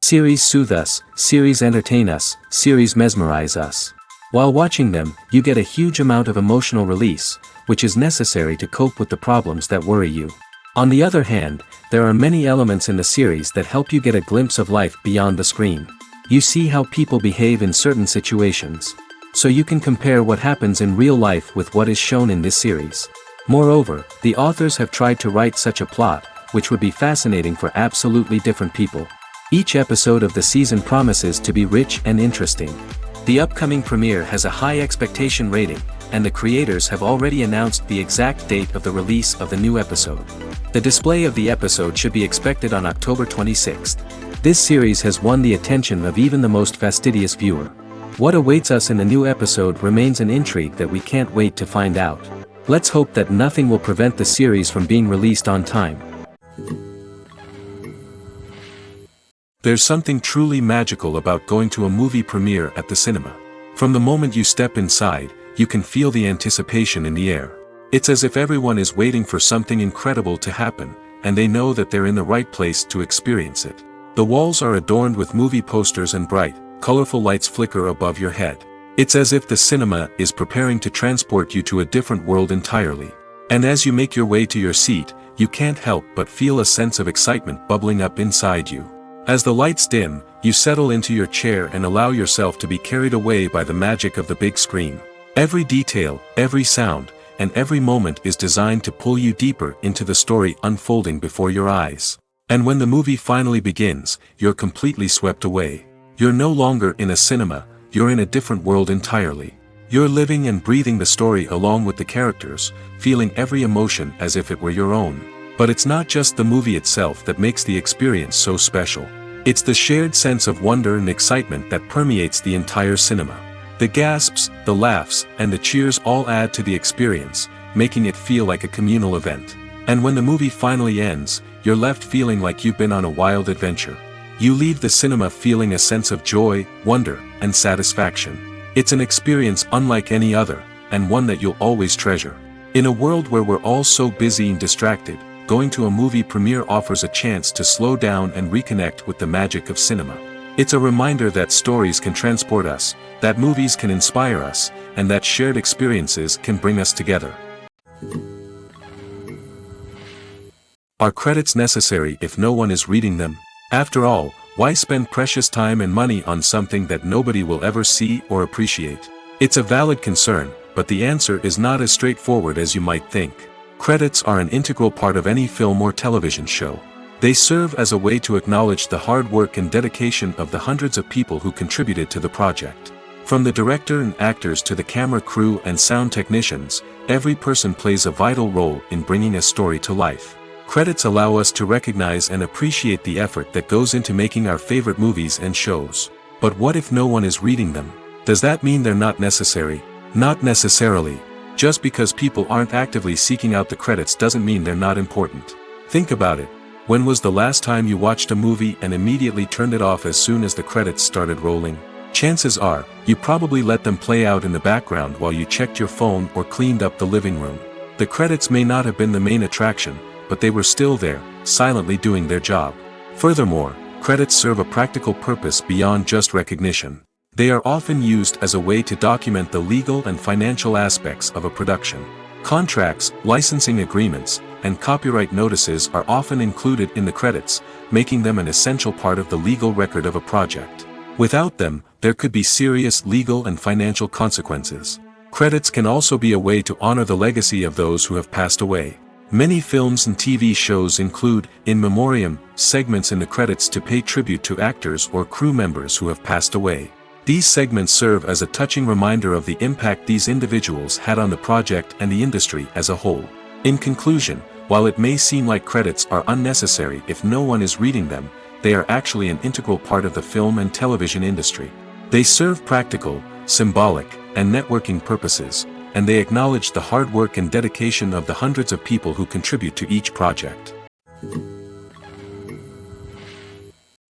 Series soothe us, series entertain us, series mesmerize us. While watching them, you get a huge amount of emotional release, which is necessary to cope with the problems that worry you. On the other hand, there are many elements in the series that help you get a glimpse of life beyond the screen. You see how people behave in certain situations. So you can compare what happens in real life with what is shown in this series. Moreover, the authors have tried to write such a plot, which would be fascinating for absolutely different people. Each episode of the season promises to be rich and interesting. The upcoming premiere has a high expectation rating, and the creators have already announced the exact date of the release of the new episode. The display of the episode should be expected on October 26th. This series has won the attention of even the most fastidious viewer. What awaits us in the new episode remains an intrigue that we can't wait to find out. Let's hope that nothing will prevent the series from being released on time. There's something truly magical about going to a movie premiere at the cinema. From the moment you step inside, you can feel the anticipation in the air. It's as if everyone is waiting for something incredible to happen, and they know that they're in the right place to experience it. The walls are adorned with movie posters and bright, colorful lights flicker above your head. It's as if the cinema is preparing to transport you to a different world entirely. And as you make your way to your seat, you can't help but feel a sense of excitement bubbling up inside you. As the lights dim, you settle into your chair and allow yourself to be carried away by the magic of the big screen. Every detail, every sound, and every moment is designed to pull you deeper into the story unfolding before your eyes. And when the movie finally begins, you're completely swept away. You're no longer in a cinema, you're in a different world entirely. You're living and breathing the story along with the characters, feeling every emotion as if it were your own. But it's not just the movie itself that makes the experience so special. It's the shared sense of wonder and excitement that permeates the entire cinema. The gasps, the laughs, and the cheers all add to the experience, making it feel like a communal event. And when the movie finally ends, you're left feeling like you've been on a wild adventure. You leave the cinema feeling a sense of joy, wonder, and satisfaction. It's an experience unlike any other, and one that you'll always treasure. In a world where we're all so busy and distracted, going to a movie premiere offers a chance to slow down and reconnect with the magic of cinema. It's a reminder that stories can transport us, that movies can inspire us, and that shared experiences can bring us together. Are credits necessary if no one is reading them? After all, why spend precious time and money on something that nobody will ever see or appreciate? It's a valid concern, but the answer is not as straightforward as you might think. Credits are an integral part of any film or television show. They serve as a way to acknowledge the hard work and dedication of the hundreds of people who contributed to the project. From the director and actors to the camera crew and sound technicians, every person plays a vital role in bringing a story to life. Credits allow us to recognize and appreciate the effort that goes into making our favorite movies and shows. But what if no one is reading them? Does that mean they're not necessary? Not necessarily. Just because people aren't actively seeking out the credits doesn't mean they're not important. Think about it. When was the last time you watched a movie and immediately turned it off as soon as the credits started rolling? Chances are, you probably let them play out in the background while you checked your phone or cleaned up the living room. The credits may not have been the main attraction, but they were still there, silently doing their job. Furthermore, credits serve a practical purpose beyond just recognition. They are often used as a way to document the legal and financial aspects of a production. Contracts, licensing agreements, and copyright notices are often included in the credits, making them an essential part of the legal record of a project. Without them, there could be serious legal and financial consequences. Credits can also be a way to honor the legacy of those who have passed away. Many films and TV shows include, in memoriam, segments in the credits to pay tribute to actors or crew members who have passed away. These segments serve as a touching reminder of the impact these individuals had on the project and the industry as a whole. In conclusion, while it may seem like credits are unnecessary if no one is reading them, they are actually an integral part of the film and television industry. They serve practical, symbolic, and networking purposes, and they acknowledge the hard work and dedication of the hundreds of people who contribute to each project.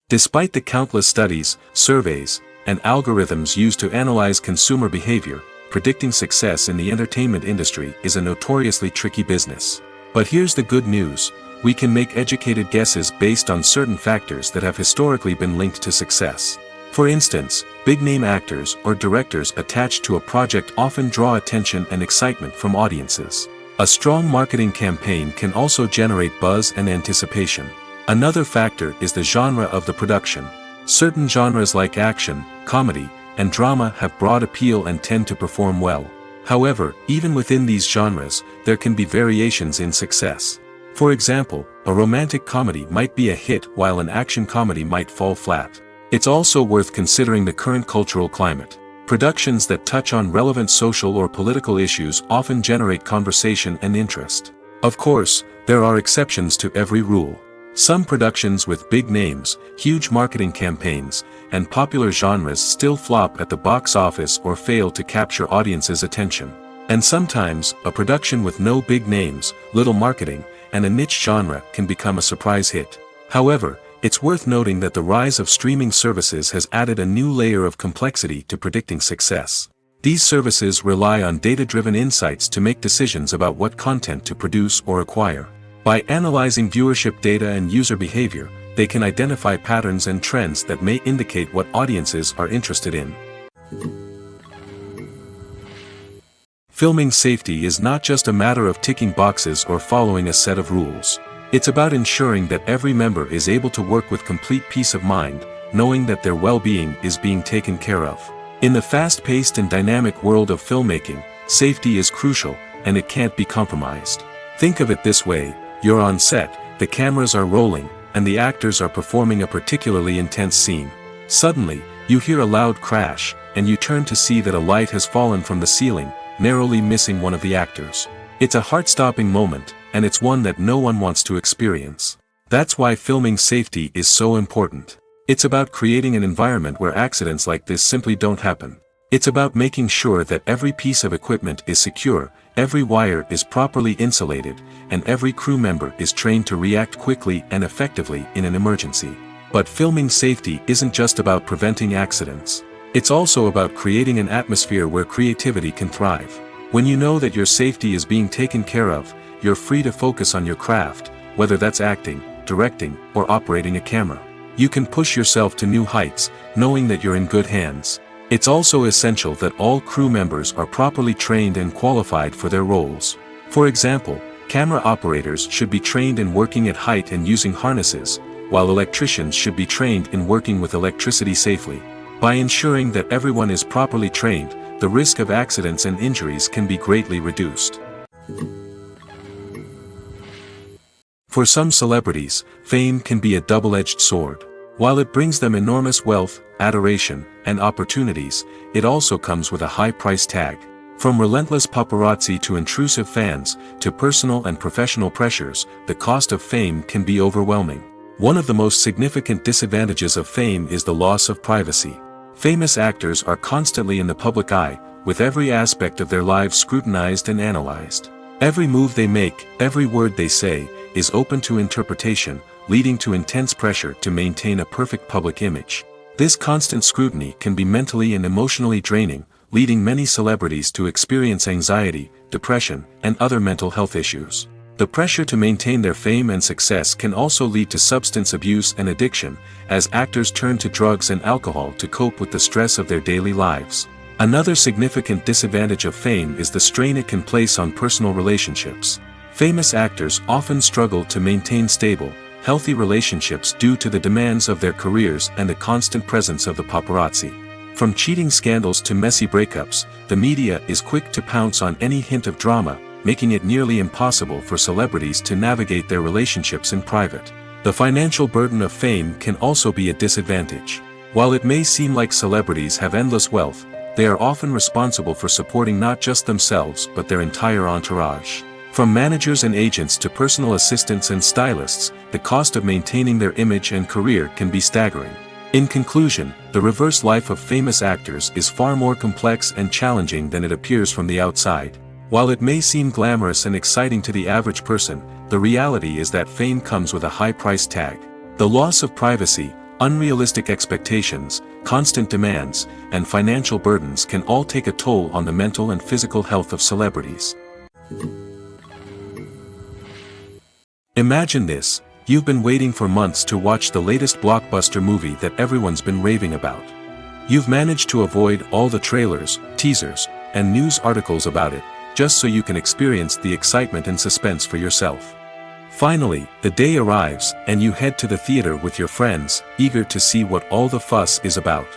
Despite the countless studies, surveys, and algorithms used to analyze consumer behavior, predicting success in the entertainment industry is a notoriously tricky business. But here's the good news: we can make educated guesses based on certain factors that have historically been linked to success. For instance, big-name actors or directors attached to a project often draw attention and excitement from audiences. A strong marketing campaign can also generate buzz and anticipation. Another factor is the genre of the production. Certain genres like action, comedy, and drama have broad appeal and tend to perform well. However, even within these genres, there can be variations in success. For example, a romantic comedy might be a hit while an action comedy might fall flat. It's also worth considering the current cultural climate. Productions that touch on relevant social or political issues often generate conversation and interest. Of course, there are exceptions to every rule. Some productions with big names, huge marketing campaigns, and popular genres still flop at the box office or fail to capture audiences' attention. And sometimes, a production with no big names, little marketing, and a niche genre can become a surprise hit. However, it's worth noting that the rise of streaming services has added a new layer of complexity to predicting success. These services rely on data-driven insights to make decisions about what content to produce or acquire. By analyzing viewership data and user behavior, they can identify patterns and trends that may indicate what audiences are interested in. Filming safety is not just a matter of ticking boxes or following a set of rules. It's about ensuring that every member is able to work with complete peace of mind, knowing that their well-being is being taken care of. In the fast-paced and dynamic world of filmmaking, safety is crucial, and it can't be compromised. Think of it this way: you're on set, the cameras are rolling, and the actors are performing a particularly intense scene. Suddenly, you hear a loud crash, and you turn to see that a light has fallen from the ceiling, narrowly missing one of the actors. It's a heart-stopping moment, and it's one that no one wants to experience. That's why filming safety is so important. It's about creating an environment where accidents like this simply don't happen. It's about making sure that every piece of equipment is secure, every wire is properly insulated, and every crew member is trained to react quickly and effectively in an emergency. But filming safety isn't just about preventing accidents. It's also about creating an atmosphere where creativity can thrive. When you know that your safety is being taken care of, you're free to focus on your craft, whether that's acting, directing, or operating a camera. You can push yourself to new heights, knowing that you're in good hands. It's also essential that all crew members are properly trained and qualified for their roles. For example, camera operators should be trained in working at height and using harnesses, while electricians should be trained in working with electricity safely. By ensuring that everyone is properly trained, the risk of accidents and injuries can be greatly reduced. For some celebrities, fame can be a double-edged sword. While it brings them enormous wealth, adoration, and opportunities, it also comes with a high price tag. From relentless paparazzi to intrusive fans, to personal and professional pressures, the cost of fame can be overwhelming. One of the most significant disadvantages of fame is the loss of privacy. Famous actors are constantly in the public eye, with every aspect of their lives scrutinized and analyzed. Every move they make, every word they say, is open to interpretation, leading to intense pressure to maintain a perfect public image. This constant scrutiny can be mentally and emotionally draining, leading many celebrities to experience anxiety, depression, and other mental health issues. The pressure to maintain their fame and success can also lead to substance abuse and addiction, as actors turn to drugs and alcohol to cope with the stress of their daily lives. Another significant disadvantage of fame is the strain it can place on personal relationships. Famous actors often struggle to maintain stable, healthy relationships due to the demands of their careers and the constant presence of the paparazzi. From cheating scandals to messy breakups, the media is quick to pounce on any hint of drama, making it nearly impossible for celebrities to navigate their relationships in private. The financial burden of fame can also be a disadvantage. While it may seem like celebrities have endless wealth, they are often responsible for supporting not just themselves but their entire entourage. From managers and agents to personal assistants and stylists, the cost of maintaining their image and career can be staggering. In conclusion, the reverse life of famous actors is far more complex and challenging than it appears from the outside. While it may seem glamorous and exciting to the average person, the reality is that fame comes with a high price tag. The loss of privacy, unrealistic expectations, constant demands, and financial burdens can all take a toll on the mental and physical health of celebrities. Imagine this: you've been waiting for months to watch the latest blockbuster movie that everyone's been raving about. You've managed to avoid all the trailers, teasers, and news articles about it, just so you can experience the excitement and suspense for yourself. Finally, the day arrives, and you head to the theater with your friends, eager to see what all the fuss is about.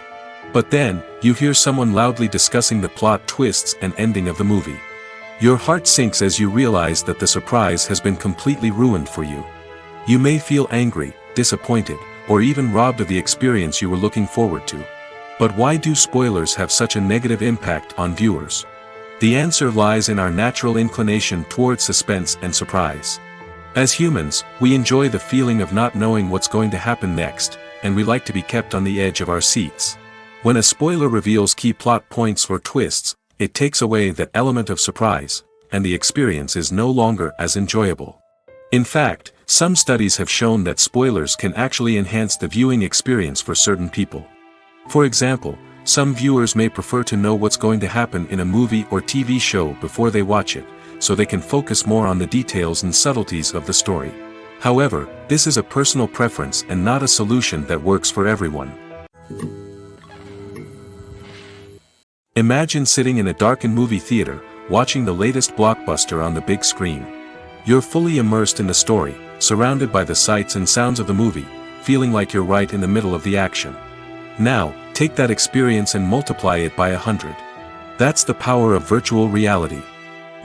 But then, you hear someone loudly discussing the plot twists and ending of the movie. Your heart sinks as you realize that the surprise has been completely ruined for you. You may feel angry, disappointed, or even robbed of the experience you were looking forward to. But why do spoilers have such a negative impact on viewers? The answer lies in our natural inclination towards suspense and surprise. As humans, we enjoy the feeling of not knowing what's going to happen next, and we like to be kept on the edge of our seats. When a spoiler reveals key plot points or twists, it takes away that element of surprise, and the experience is no longer as enjoyable. In fact, some studies have shown that spoilers can actually enhance the viewing experience for certain people. For example, some viewers may prefer to know what's going to happen in a movie or TV show before they watch it, so they can focus more on the details and subtleties of the story. However, this is a personal preference and not a solution that works for everyone. Imagine sitting in a darkened movie theater, watching the latest blockbuster on the big screen. You're fully immersed in the story, surrounded by the sights and sounds of the movie, feeling like you're right in the middle of the action. Now, take that experience and multiply it by 100. That's the power of virtual reality.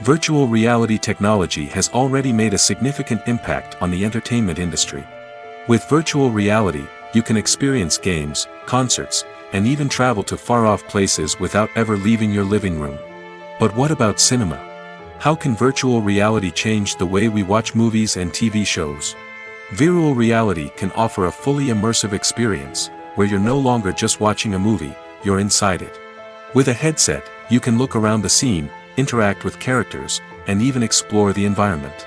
Virtual reality technology has already made a significant impact on the entertainment industry. With virtual reality, you can experience games, concerts, and even travel to far-off places without ever leaving your living room. But what about cinema? How can virtual reality change the way we watch movies and TV shows? Virtual reality can offer a fully immersive experience, where you're no longer just watching a movie, you're inside it. With a headset, you can look around the scene, interact with characters, and even explore the environment.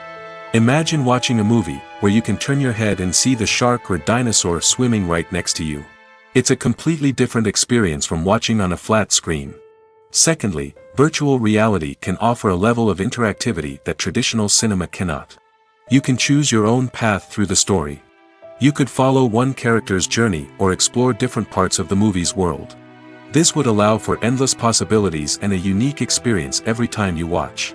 Imagine watching a movie where you can turn your head and see the shark or dinosaur swimming right next to you. It's a completely different experience from watching on a flat screen. Secondly, virtual reality can offer a level of interactivity that traditional cinema cannot. You can choose your own path through the story. You could follow one character's journey or explore different parts of the movie's world. This would allow for endless possibilities and a unique experience every time you watch.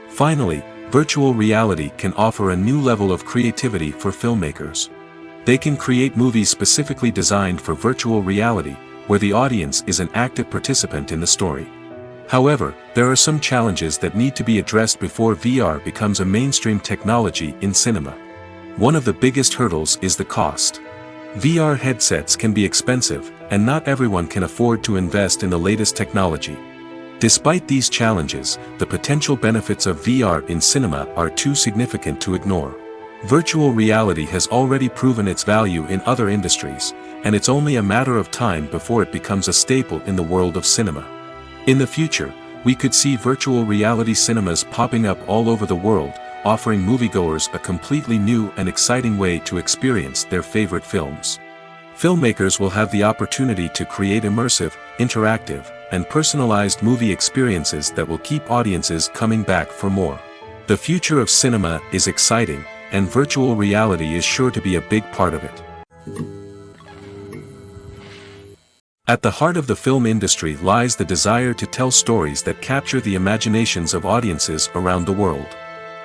Finally, virtual reality can offer a new level of creativity for filmmakers. They can create movies specifically designed for virtual reality, where the audience is an active participant in the story. However, there are some challenges that need to be addressed before VR becomes a mainstream technology in cinema. One of the biggest hurdles is the cost. VR headsets can be expensive, and not everyone can afford to invest in the latest technology. Despite these challenges, the potential benefits of VR in cinema are too significant to ignore. Virtual reality has already proven its value in other industries, and it's only a matter of time before it becomes a staple in the world of cinema. In the future, we could see virtual reality cinemas popping up all over the world, offering moviegoers a completely new and exciting way to experience their favorite films. Filmmakers will have the opportunity to create immersive, interactive, and personalized movie experiences that will keep audiences coming back for more. The future of cinema is exciting, and virtual reality is sure to be a big part of it. At the heart of the film industry lies the desire to tell stories that capture the imaginations of audiences around the world.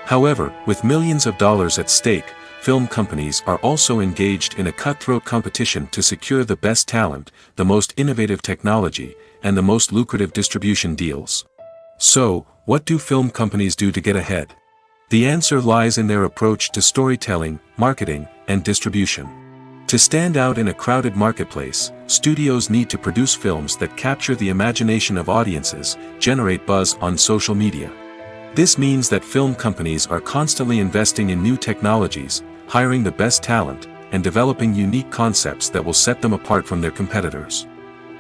However, with millions of dollars at stake, film companies are also engaged in a cutthroat competition to secure the best talent, the most innovative technology, and the most lucrative distribution deals. So, what do film companies do to get ahead? The answer lies in their approach to storytelling, marketing, and distribution. To stand out in a crowded marketplace, studios need to produce films that capture the imagination of audiences, generate buzz on social media. This means that film companies are constantly investing in new technologies, hiring the best talent, and developing unique concepts that will set them apart from their competitors.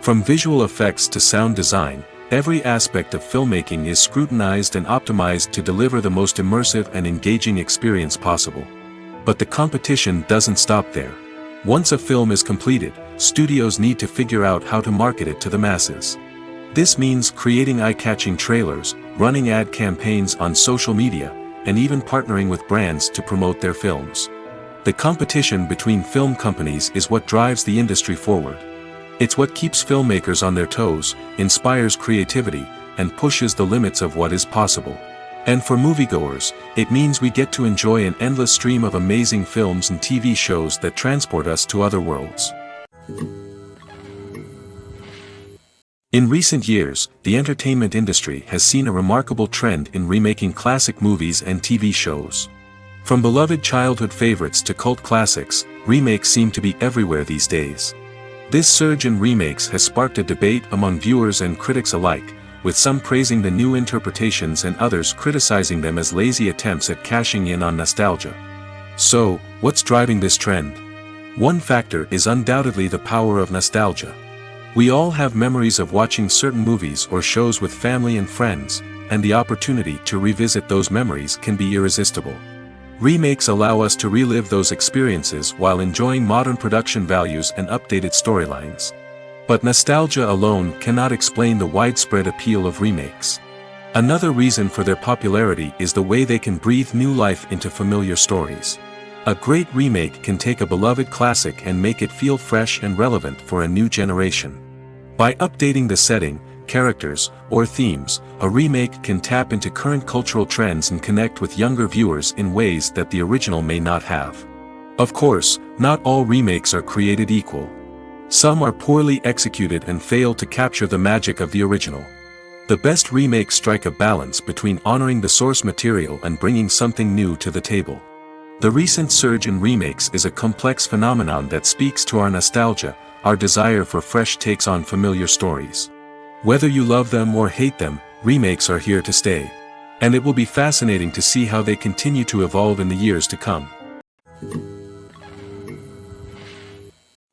From visual effects to sound design, every aspect of filmmaking is scrutinized and optimized to deliver the most immersive and engaging experience possible. But the competition doesn't stop there. Once a film is completed, studios need to figure out how to market it to the masses. This means creating eye-catching trailers, running ad campaigns on social media, and even partnering with brands to promote their films. The competition between film companies is what drives the industry forward. It's what keeps filmmakers on their toes, inspires creativity, and pushes the limits of what is possible. And for moviegoers, it means we get to enjoy an endless stream of amazing films and TV shows that transport us to other worlds. In recent years, the entertainment industry has seen a remarkable trend in remaking classic movies and TV shows. From beloved childhood favorites to cult classics, remakes seem to be everywhere these days. This surge in remakes has sparked a debate among viewers and critics alike, with some praising the new interpretations and others criticizing them as lazy attempts at cashing in on nostalgia. So, what's driving this trend? One factor is undoubtedly the power of nostalgia. We all have memories of watching certain movies or shows with family and friends, and the opportunity to revisit those memories can be irresistible. Remakes allow us to relive those experiences while enjoying modern production values and updated storylines. But nostalgia alone cannot explain the widespread appeal of remakes. Another reason for their popularity is the way they can breathe new life into familiar stories. A great remake can take a beloved classic and make it feel fresh and relevant for a new generation. By updating the setting, characters, or themes, a remake can tap into current cultural trends and connect with younger viewers in ways that the original may not have. Of course, not all remakes are created equal. Some are poorly executed and fail to capture the magic of the original. The best remakes strike a balance between honoring the source material and bringing something new to the table. The recent surge in remakes is a complex phenomenon that speaks to our nostalgia, our desire for fresh takes on familiar stories. Whether you love them or hate them, remakes are here to stay. And it will be fascinating to see how they continue to evolve in the years to come.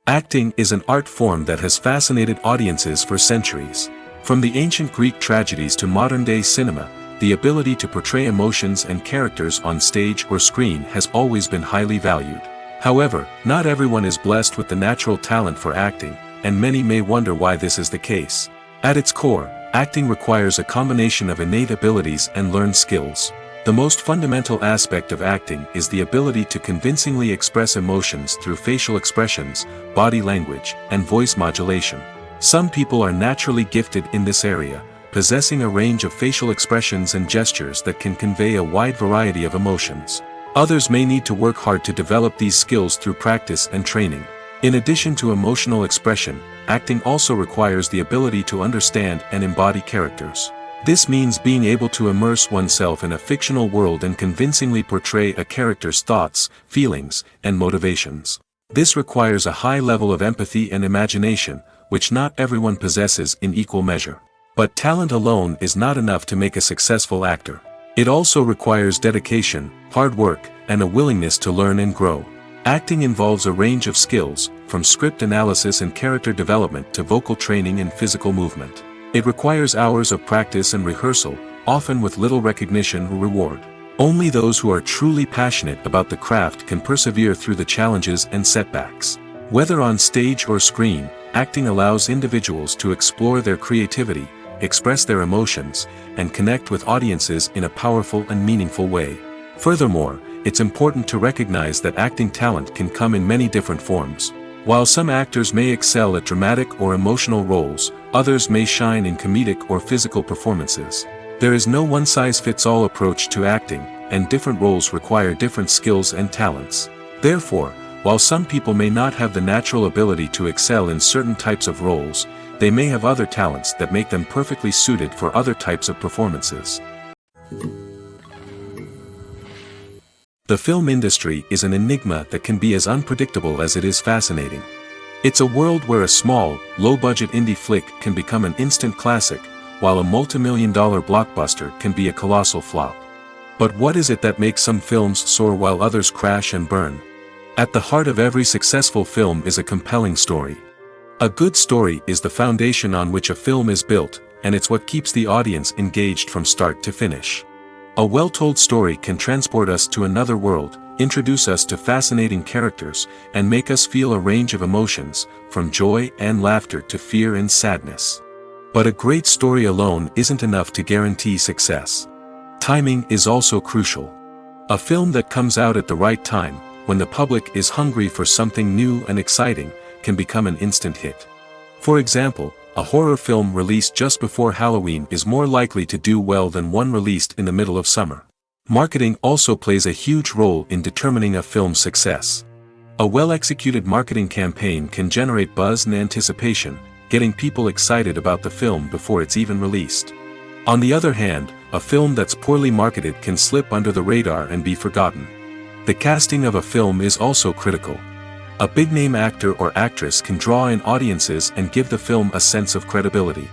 Acting is an art form that has fascinated audiences for centuries. From the ancient Greek tragedies to modern-day cinema, the ability to portray emotions and characters on stage or screen has always been highly valued. However, not everyone is blessed with the natural talent for acting, and many may wonder why this is the case. At its core, acting requires a combination of innate abilities and learned skills. The most fundamental aspect of acting is the ability to convincingly express emotions through facial expressions, body language, and voice modulation. Some people are naturally gifted in this area, possessing a range of facial expressions and gestures that can convey a wide variety of emotions. Others may need to work hard to develop these skills through practice and training. In addition to emotional expression, acting also requires the ability to understand and embody characters. This means being able to immerse oneself in a fictional world and convincingly portray a character's thoughts, feelings, and motivations. This requires a high level of empathy and imagination, which not everyone possesses in equal measure. But talent alone is not enough to make a successful actor. It also requires dedication, hard work, and a willingness to learn and grow. Acting involves a range of skills, from script analysis and character development to vocal training and physical movement. It requires hours of practice and rehearsal, often with little recognition or reward. Only those who are truly passionate about the craft can persevere through the challenges and setbacks. Whether on stage or screen, acting allows individuals to explore their creativity, express their emotions, and connect with audiences in a powerful and meaningful way. Furthermore, it's important to recognize that acting talent can come in many different forms. While some actors may excel at dramatic or emotional roles, others may shine in comedic or physical performances. There is no one-size-fits-all approach to acting, and different roles require different skills and talents. Therefore, while some people may not have the natural ability to excel in certain types of roles, they may have other talents that make them perfectly suited for other types of performances. The film industry is an enigma that can be as unpredictable as it is fascinating. It's a world where a small, low-budget indie flick can become an instant classic, while a multi-million-dollar blockbuster can be a colossal flop. But what is it that makes some films soar while others crash and burn? At the heart of every successful film is a compelling story. A good story is the foundation on which a film is built, and it's what keeps the audience engaged from start to finish. A well-told story can transport us to another world, introduce us to fascinating characters, and make us feel a range of emotions, from joy and laughter to fear and sadness. But a great story alone isn't enough to guarantee success. Timing is also crucial. A film that comes out at the right time, when the public is hungry for something new and exciting, can become an instant hit. For example, a horror film released just before Halloween is more likely to do well than one released in the middle of summer. Marketing also plays a huge role in determining a film's success. A well-executed marketing campaign can generate buzz and anticipation, getting people excited about the film before it's even released. On the other hand, a film that's poorly marketed can slip under the radar and be forgotten. The casting of a film is also critical. A big-name actor or actress can draw in audiences and give the film a sense of credibility.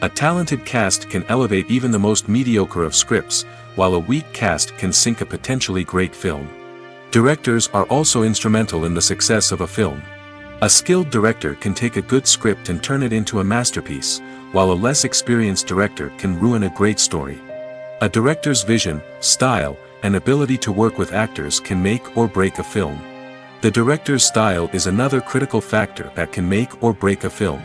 A talented cast can elevate even the most mediocre of scripts, while a weak cast can sink a potentially great film. Directors are also instrumental in the success of a film. A skilled director can take a good script and turn it into a masterpiece, while a less experienced director can ruin a great story. A director's vision, style, and ability to work with actors can make or break a film. The director's style is another critical factor that can make or break a film.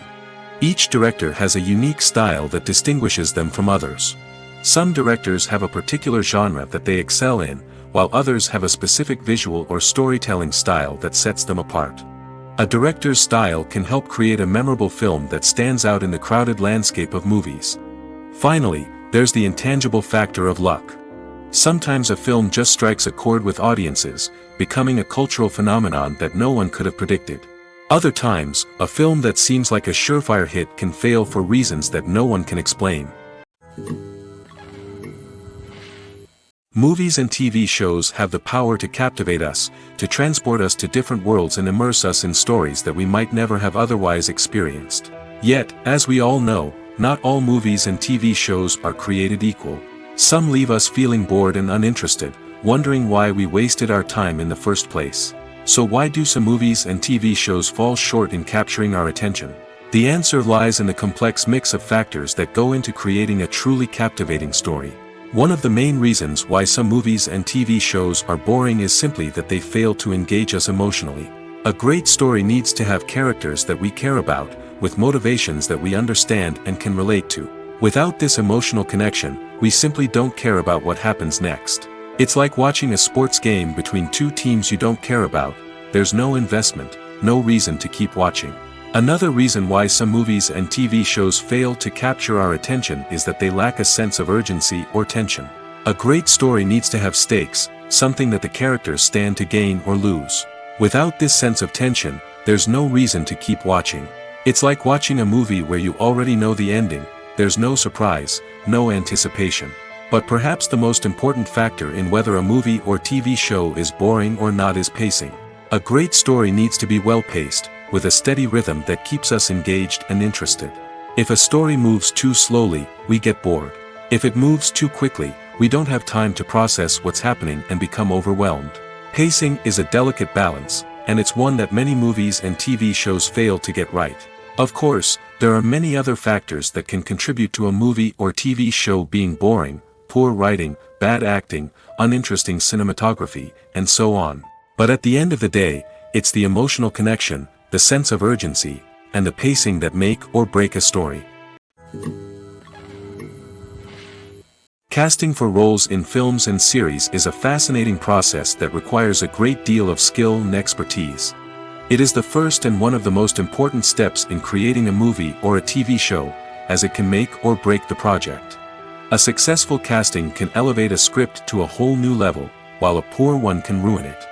Each director has a unique style that distinguishes them from others. Some directors have a particular genre that they excel in, while others have a specific visual or storytelling style that sets them apart. A director's style can help create a memorable film that stands out in the crowded landscape of movies. Finally, there's the intangible factor of luck. Sometimes a film just strikes a chord with audiences, becoming a cultural phenomenon that no one could have predicted. Other times, a film that seems like a surefire hit can fail for reasons that no one can explain. Movies and TV shows have the power to captivate us, to transport us to different worlds and immerse us in stories that we might never have otherwise experienced. Yet, as we all know, not all movies and TV shows are created equal. Some leave us feeling bored and uninterested, wondering why we wasted our time in the first place. So why do some movies and TV shows fall short in capturing our attention? The answer lies in the complex mix of factors that go into creating a truly captivating story. One of the main reasons why some movies and TV shows are boring is simply that they fail to engage us emotionally. A great story needs to have characters that we care about, with motivations that we understand and can relate to. Without this emotional connection, we simply don't care about what happens next. It's like watching a sports game between two teams you don't care about. There's no investment, no reason to keep watching. Another reason why some movies and TV shows fail to capture our attention is that they lack a sense of urgency or tension. A great story needs to have stakes, something that the characters stand to gain or lose. Without this sense of tension, there's no reason to keep watching. It's like watching a movie where you already know the ending. There's no surprise, no anticipation. But perhaps the most important factor in whether a movie or TV show is boring or not is pacing. A great story needs to be well-paced, with a steady rhythm that keeps us engaged and interested. If a story moves too slowly, we get bored. If it moves too quickly, we don't have time to process what's happening and become overwhelmed. Pacing is a delicate balance, and it's one that many movies and TV shows fail to get right. Of course, there are many other factors that can contribute to a movie or TV show being boring: poor writing, bad acting, uninteresting cinematography, and so on. But at the end of the day, it's the emotional connection, the sense of urgency, and the pacing that make or break a story. Casting for roles in films and series is a fascinating process that requires a great deal of skill and expertise. It is the first and one of the most important steps in creating a movie or a TV show, as it can make or break the project. A successful casting can elevate a script to a whole new level, while a poor one can ruin it.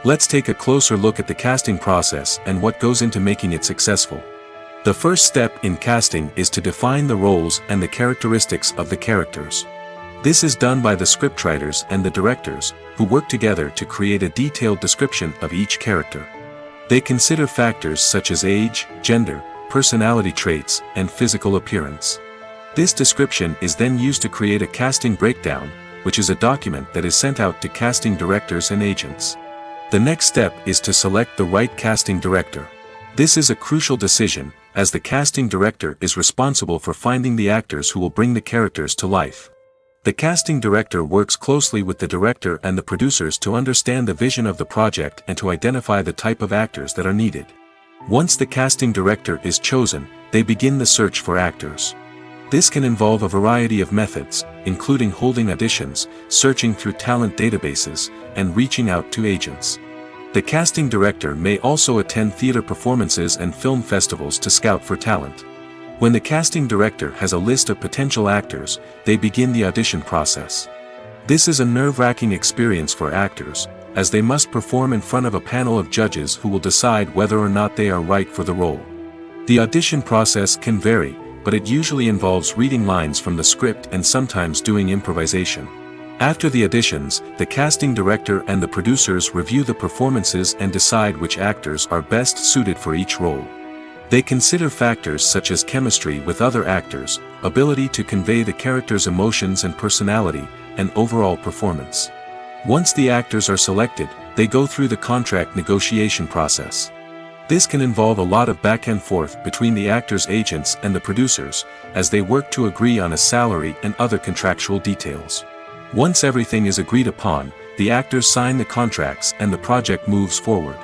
Let's take a closer look at the casting process and what goes into making it successful. The first step in casting is to define the roles and the characteristics of the characters. This is done by the scriptwriters and the directors, who work together to create a detailed description of each character. They consider factors such as age, gender, personality traits, and physical appearance. This description is then used to create a casting breakdown, which is a document that is sent out to casting directors and agents. The next step is to select the right casting director. This is a crucial decision, as the casting director is responsible for finding the actors who will bring the characters to life. The casting director works closely with the director and the producers to understand the vision of the project and to identify the type of actors that are needed. Once the casting director is chosen, they begin the search for actors. This can involve a variety of methods, including holding auditions, searching through talent databases, and reaching out to agents. The casting director may also attend theater performances and film festivals to scout for talent. When the casting director has a list of potential actors, they begin the audition process. This is a nerve-wracking experience for actors, as they must perform in front of a panel of judges who will decide whether or not they are right for the role. The audition process can vary, but it usually involves reading lines from the script and sometimes doing improvisation. After the auditions, the casting director and the producers review the performances and decide which actors are best suited for each role. They consider factors such as chemistry with other actors, ability to convey the character's emotions and personality, and overall performance. Once the actors are selected, they go through the contract negotiation process. This can involve a lot of back and forth between the actors' agents and the producers, as they work to agree on a salary and other contractual details. Once everything is agreed upon, the actors sign the contracts and the project moves forward.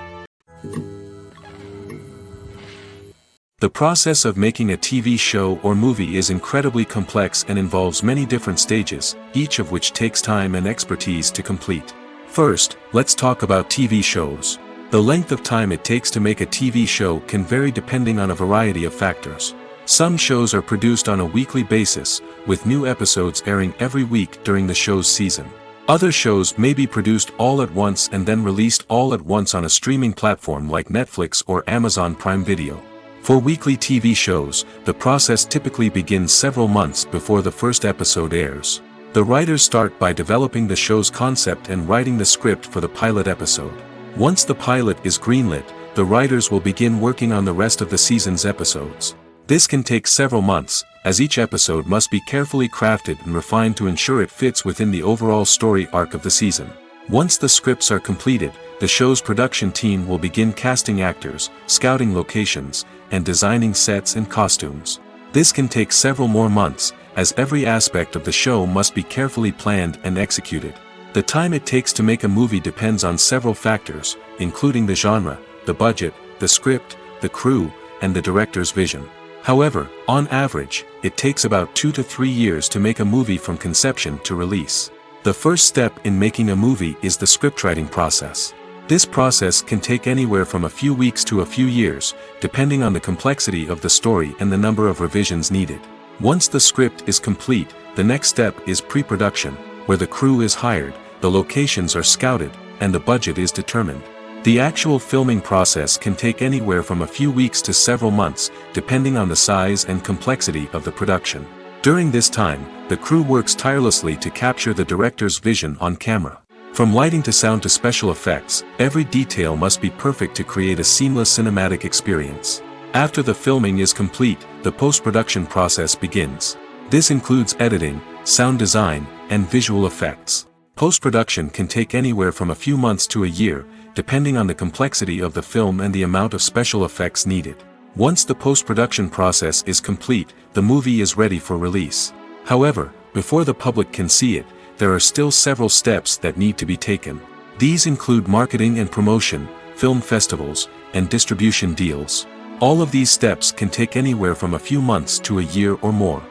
The process of making a TV show or movie is incredibly complex and involves many different stages, each of which takes time and expertise to complete. First, let's talk about TV shows. The length of time it takes to make a TV show can vary depending on a variety of factors. Some shows are produced on a weekly basis, with new episodes airing every week during the show's season. Other shows may be produced all at once and then released all at once on a streaming platform like Netflix or Amazon Prime Video. For weekly TV shows, the process typically begins several months before the first episode airs. The writers start by developing the show's concept and writing the script for the pilot episode. Once the pilot is greenlit, the writers will begin working on the rest of the season's episodes. This can take several months, as each episode must be carefully crafted and refined to ensure it fits within the overall story arc of the season. Once the scripts are completed, the show's production team will begin casting actors, scouting locations, and designing sets and costumes. This can take several more months, as every aspect of the show must be carefully planned and executed. The time it takes to make a movie depends on several factors, including the genre, the budget, the script, the crew, and the director's vision. However, on average, it takes about 2 to 3 years to make a movie from conception to release. The first step in making a movie is the scriptwriting process. This process can take anywhere from a few weeks to a few years, depending on the complexity of the story and the number of revisions needed. Once the script is complete, the next step is pre-production, where the crew is hired, the locations are scouted, and the budget is determined. The actual filming process can take anywhere from a few weeks to several months, depending on the size and complexity of the production. During this time, the crew works tirelessly to capture the director's vision on camera. From lighting to sound to special effects, every detail must be perfect to create a seamless cinematic experience. After the filming is complete, the post-production process begins. This includes editing, sound design, and visual effects. Post-production can take anywhere from a few months to a year, depending on the complexity of the film and the amount of special effects needed. Once the post-production process is complete, the movie is ready for release. However, before the public can see it, there are still several steps that need to be taken. These include marketing and promotion, film festivals, and distribution deals. All of these steps can take anywhere from a few months to a year or more.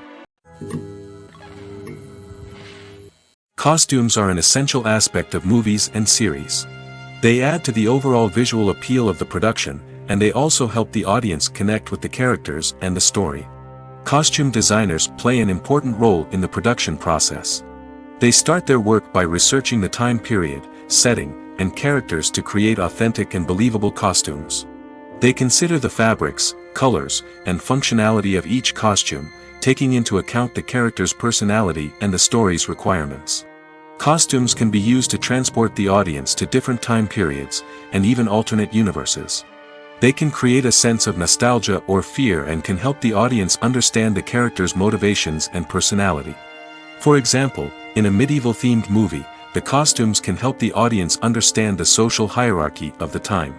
Costumes are an essential aspect of movies and series. They add to the overall visual appeal of the production, and they also help the audience connect with the characters and the story. Costume designers play an important role in the production process. They start their work by researching the time period, setting, and characters to create authentic and believable costumes. They consider the fabrics, colors, and functionality of each costume, taking into account the character's personality and the story's requirements. Costumes can be used to transport the audience to different time periods, and even alternate universes. They can create a sense of nostalgia or fear and can help the audience understand the character's motivations and personality. For example, in a medieval-themed movie, the costumes can help the audience understand the social hierarchy of the time.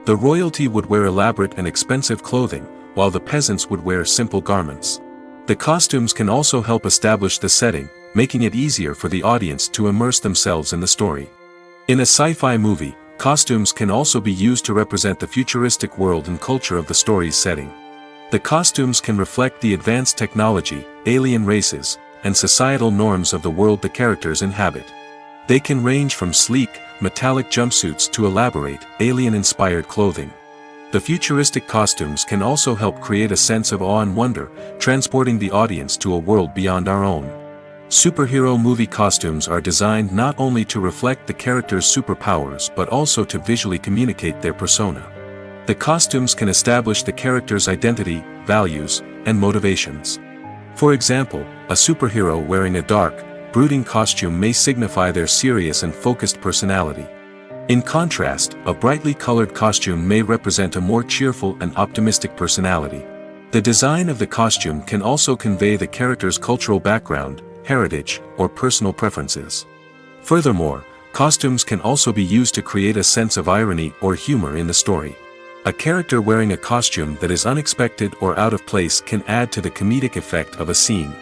The royalty would wear elaborate and expensive clothing, while the peasants would wear simple garments. The costumes can also help establish the setting, making it easier for the audience to immerse themselves in the story. In a sci-fi movie, costumes can also be used to represent the futuristic world and culture of the story's setting. The costumes can reflect the advanced technology, alien races, and societal norms of the world the characters inhabit. They can range from sleek, metallic jumpsuits to elaborate, alien-inspired clothing. The futuristic costumes can also help create a sense of awe and wonder, transporting the audience to a world beyond our own. Superhero movie costumes are designed not only to reflect the character's superpowers but also to visually communicate their persona. The costumes can establish the character's identity, values, and motivations. For example, a superhero wearing a dark, brooding costume may signify their serious and focused personality. In contrast, a brightly colored costume may represent a more cheerful and optimistic personality. The design of the costume can also convey the character's cultural background, heritage, or personal preferences. Furthermore, costumes can also be used to create a sense of irony or humor in the story. A character wearing a costume that is unexpected or out of place can add to the comedic effect of a scene.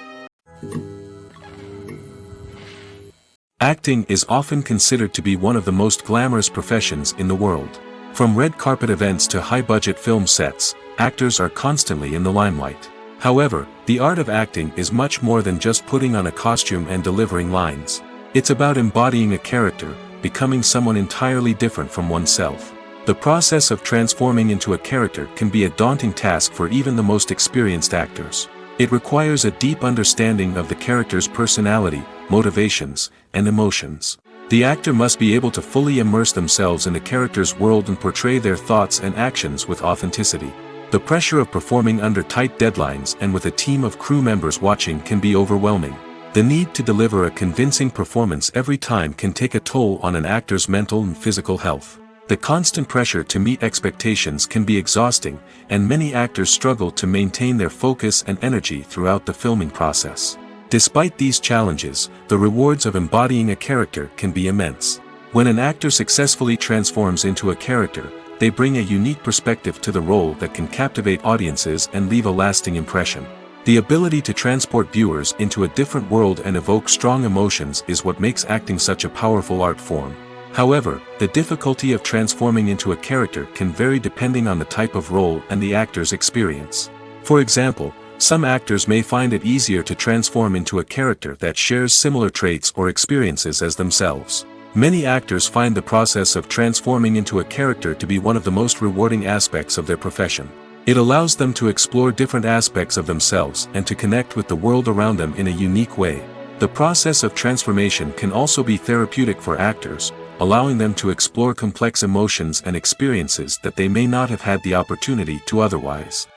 Acting is often considered to be one of the most glamorous professions in the world. From red carpet events to high-budget film sets, actors are constantly in the limelight. However, the art of acting is much more than just putting on a costume and delivering lines. It's about embodying a character, becoming someone entirely different from oneself. The process of transforming into a character can be a daunting task for even the most experienced actors. It requires a deep understanding of the character's personality, motivations, and emotions. The actor must be able to fully immerse themselves in the character's world and portray their thoughts and actions with authenticity. The pressure of performing under tight deadlines and with a team of crew members watching can be overwhelming. The need to deliver a convincing performance every time can take a toll on an actor's mental and physical health. The constant pressure to meet expectations can be exhausting, and many actors struggle to maintain their focus and energy throughout the filming process. Despite these challenges, the rewards of embodying a character can be immense. When an actor successfully transforms into a character, they bring a unique perspective to the role that can captivate audiences and leave a lasting impression. The ability to transport viewers into a different world and evoke strong emotions is what makes acting such a powerful art form. However, the difficulty of transforming into a character can vary depending on the type of role and the actor's experience. For example, some actors may find it easier to transform into a character that shares similar traits or experiences as themselves. Many actors find the process of transforming into a character to be one of the most rewarding aspects of their profession. It allows them to explore different aspects of themselves and to connect with the world around them in a unique way. The process of transformation can also be therapeutic for actors, allowing them to explore complex emotions and experiences that they may not have had the opportunity to otherwise.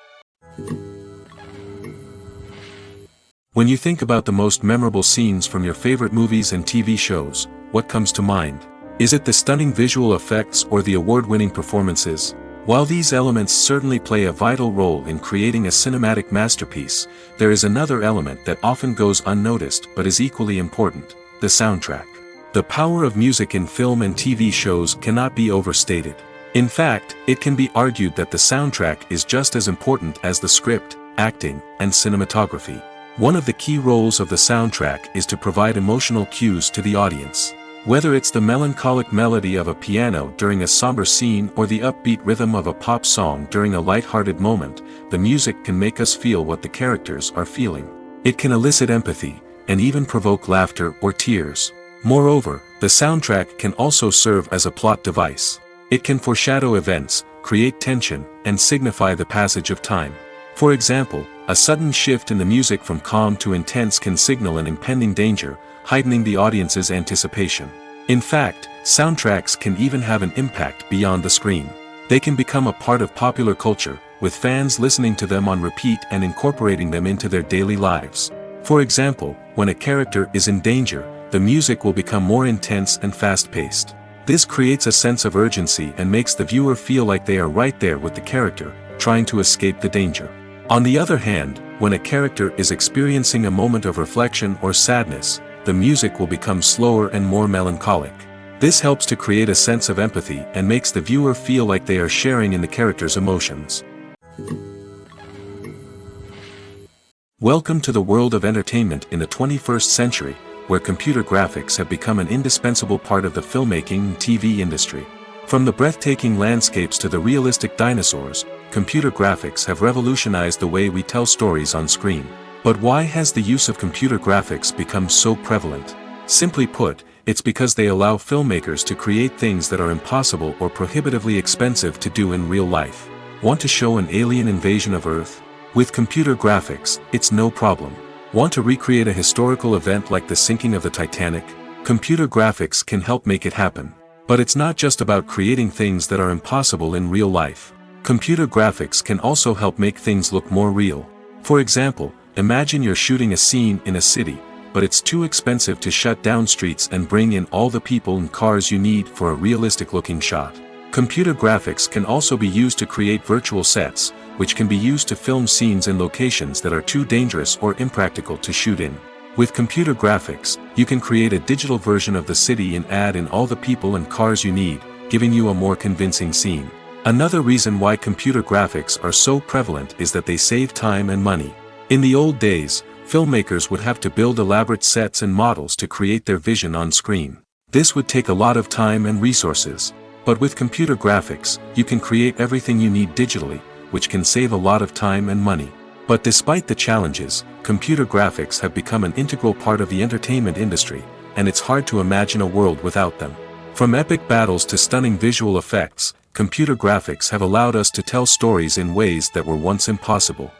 When you think about the most memorable scenes from your favorite movies and TV shows, what comes to mind? Is it the stunning visual effects or the award-winning performances? While these elements certainly play a vital role in creating a cinematic masterpiece, there is another element that often goes unnoticed but is equally important: the soundtrack. The power of music in film and TV shows cannot be overstated. In fact, it can be argued that the soundtrack is just as important as the script, acting, and cinematography. One of the key roles of the soundtrack is to provide emotional cues to the audience. Whether it's the melancholic melody of a piano during a somber scene or the upbeat rhythm of a pop song during a light-hearted moment, the music can make us feel what the characters are feeling. It can elicit empathy, and even provoke laughter or tears. Moreover, the soundtrack can also serve as a plot device. It can foreshadow events, create tension, and signify the passage of time. For example, A sudden shift in the music from calm to intense can signal an impending danger, heightening the audience's anticipation. In fact, soundtracks can even have an impact beyond the screen. They can become a part of popular culture, with fans listening to them on repeat and incorporating them into their daily lives. For example, when a character is in danger, the music will become more intense and fast-paced. This creates a sense of urgency and makes the viewer feel like they are right there with the character, trying to escape the danger. On the other hand, when a character is experiencing a moment of reflection or sadness, the music will become slower and more melancholic. This helps to create a sense of empathy and makes the viewer feel like they are sharing in the character's emotions. Welcome to the world of entertainment in the 21st century, where computer graphics have become an indispensable part of the filmmaking and TV industry. From the breathtaking landscapes to the realistic dinosaurs, computer graphics have revolutionized the way we tell stories on screen. But why has the use of computer graphics become so prevalent? Simply put, it's because they allow filmmakers to create things that are impossible or prohibitively expensive to do in real life. Want to show an alien invasion of Earth? With computer graphics, it's no problem. Want to recreate a historical event like the sinking of the Titanic? Computer graphics can help make it happen. But it's not just about creating things that are impossible in real life. Computer graphics can also help make things look more real. For example, imagine you're shooting a scene in a city, but it's too expensive to shut down streets and bring in all the people and cars you need for a realistic-looking shot. Computer graphics can also be used to create virtual sets, which can be used to film scenes in locations that are too dangerous or impractical to shoot in. With computer graphics, you can create a digital version of the city and add in all the people and cars you need, giving you a more convincing scene. Another reason why computer graphics are so prevalent is that they save time and money. In the old days, filmmakers would have to build elaborate sets and models to create their vision on screen. This would take a lot of time and resources. But with computer graphics, you can create everything you need digitally, which can save a lot of time and money. But despite the challenges, computer graphics have become an integral part of the entertainment industry, and it's hard to imagine a world without them. From epic battles to stunning visual effects, computer graphics have allowed us to tell stories in ways that were once impossible.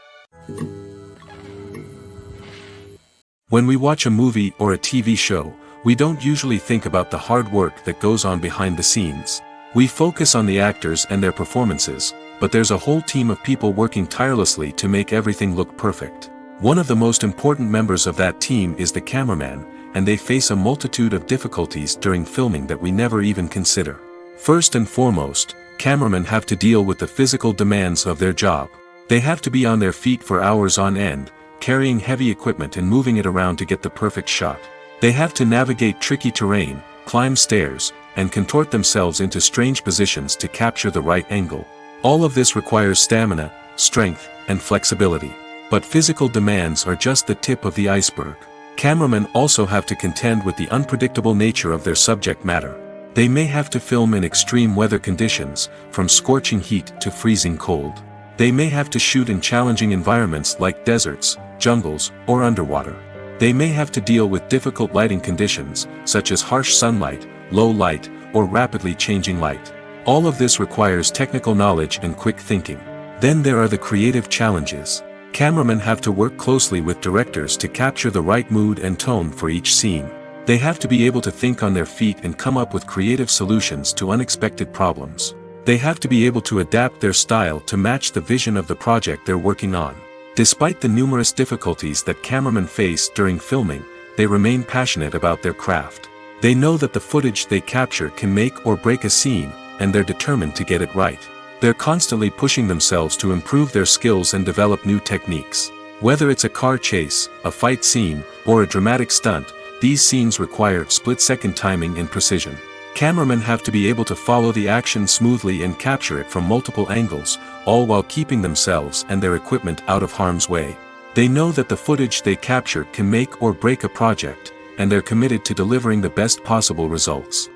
When we watch a movie or a TV show, we don't usually think about the hard work that goes on behind the scenes. We focus on the actors and their performances, but there's a whole team of people working tirelessly to make everything look perfect. One of the most important members of that team is the cameraman, and they face a multitude of difficulties during filming that we never even consider. First and foremost, cameramen have to deal with the physical demands of their job. They have to be on their feet for hours on end, carrying heavy equipment and moving it around to get the perfect shot. They have to navigate tricky terrain, climb stairs, and contort themselves into strange positions to capture the right angle. All of this requires stamina, strength, and flexibility. But physical demands are just the tip of the iceberg. Cameramen also have to contend with the unpredictable nature of their subject matter. They may have to film in extreme weather conditions, from scorching heat to freezing cold. They may have to shoot in challenging environments like deserts, jungles, or underwater. They may have to deal with difficult lighting conditions, such as harsh sunlight, low light, or rapidly changing light. All of this requires technical knowledge and quick thinking. Then there are the creative challenges. Cameramen have to work closely with directors to capture the right mood and tone for each scene. They have to be able to think on their feet and come up with creative solutions to unexpected problems. They have to be able to adapt their style to match the vision of the project they're working on. Despite the numerous difficulties that cameramen face during filming, they remain passionate about their craft. They know that the footage they capture can make or break a scene, and they're determined to get it right. They're constantly pushing themselves to improve their skills and develop new techniques. Whether it's a car chase, a fight scene, or a dramatic stunt, these scenes require split-second timing and precision. Cameramen have to be able to follow the action smoothly and capture it from multiple angles, all while keeping themselves and their equipment out of harm's way. They know that the footage they capture can make or break a project, and they're committed to delivering the best possible results.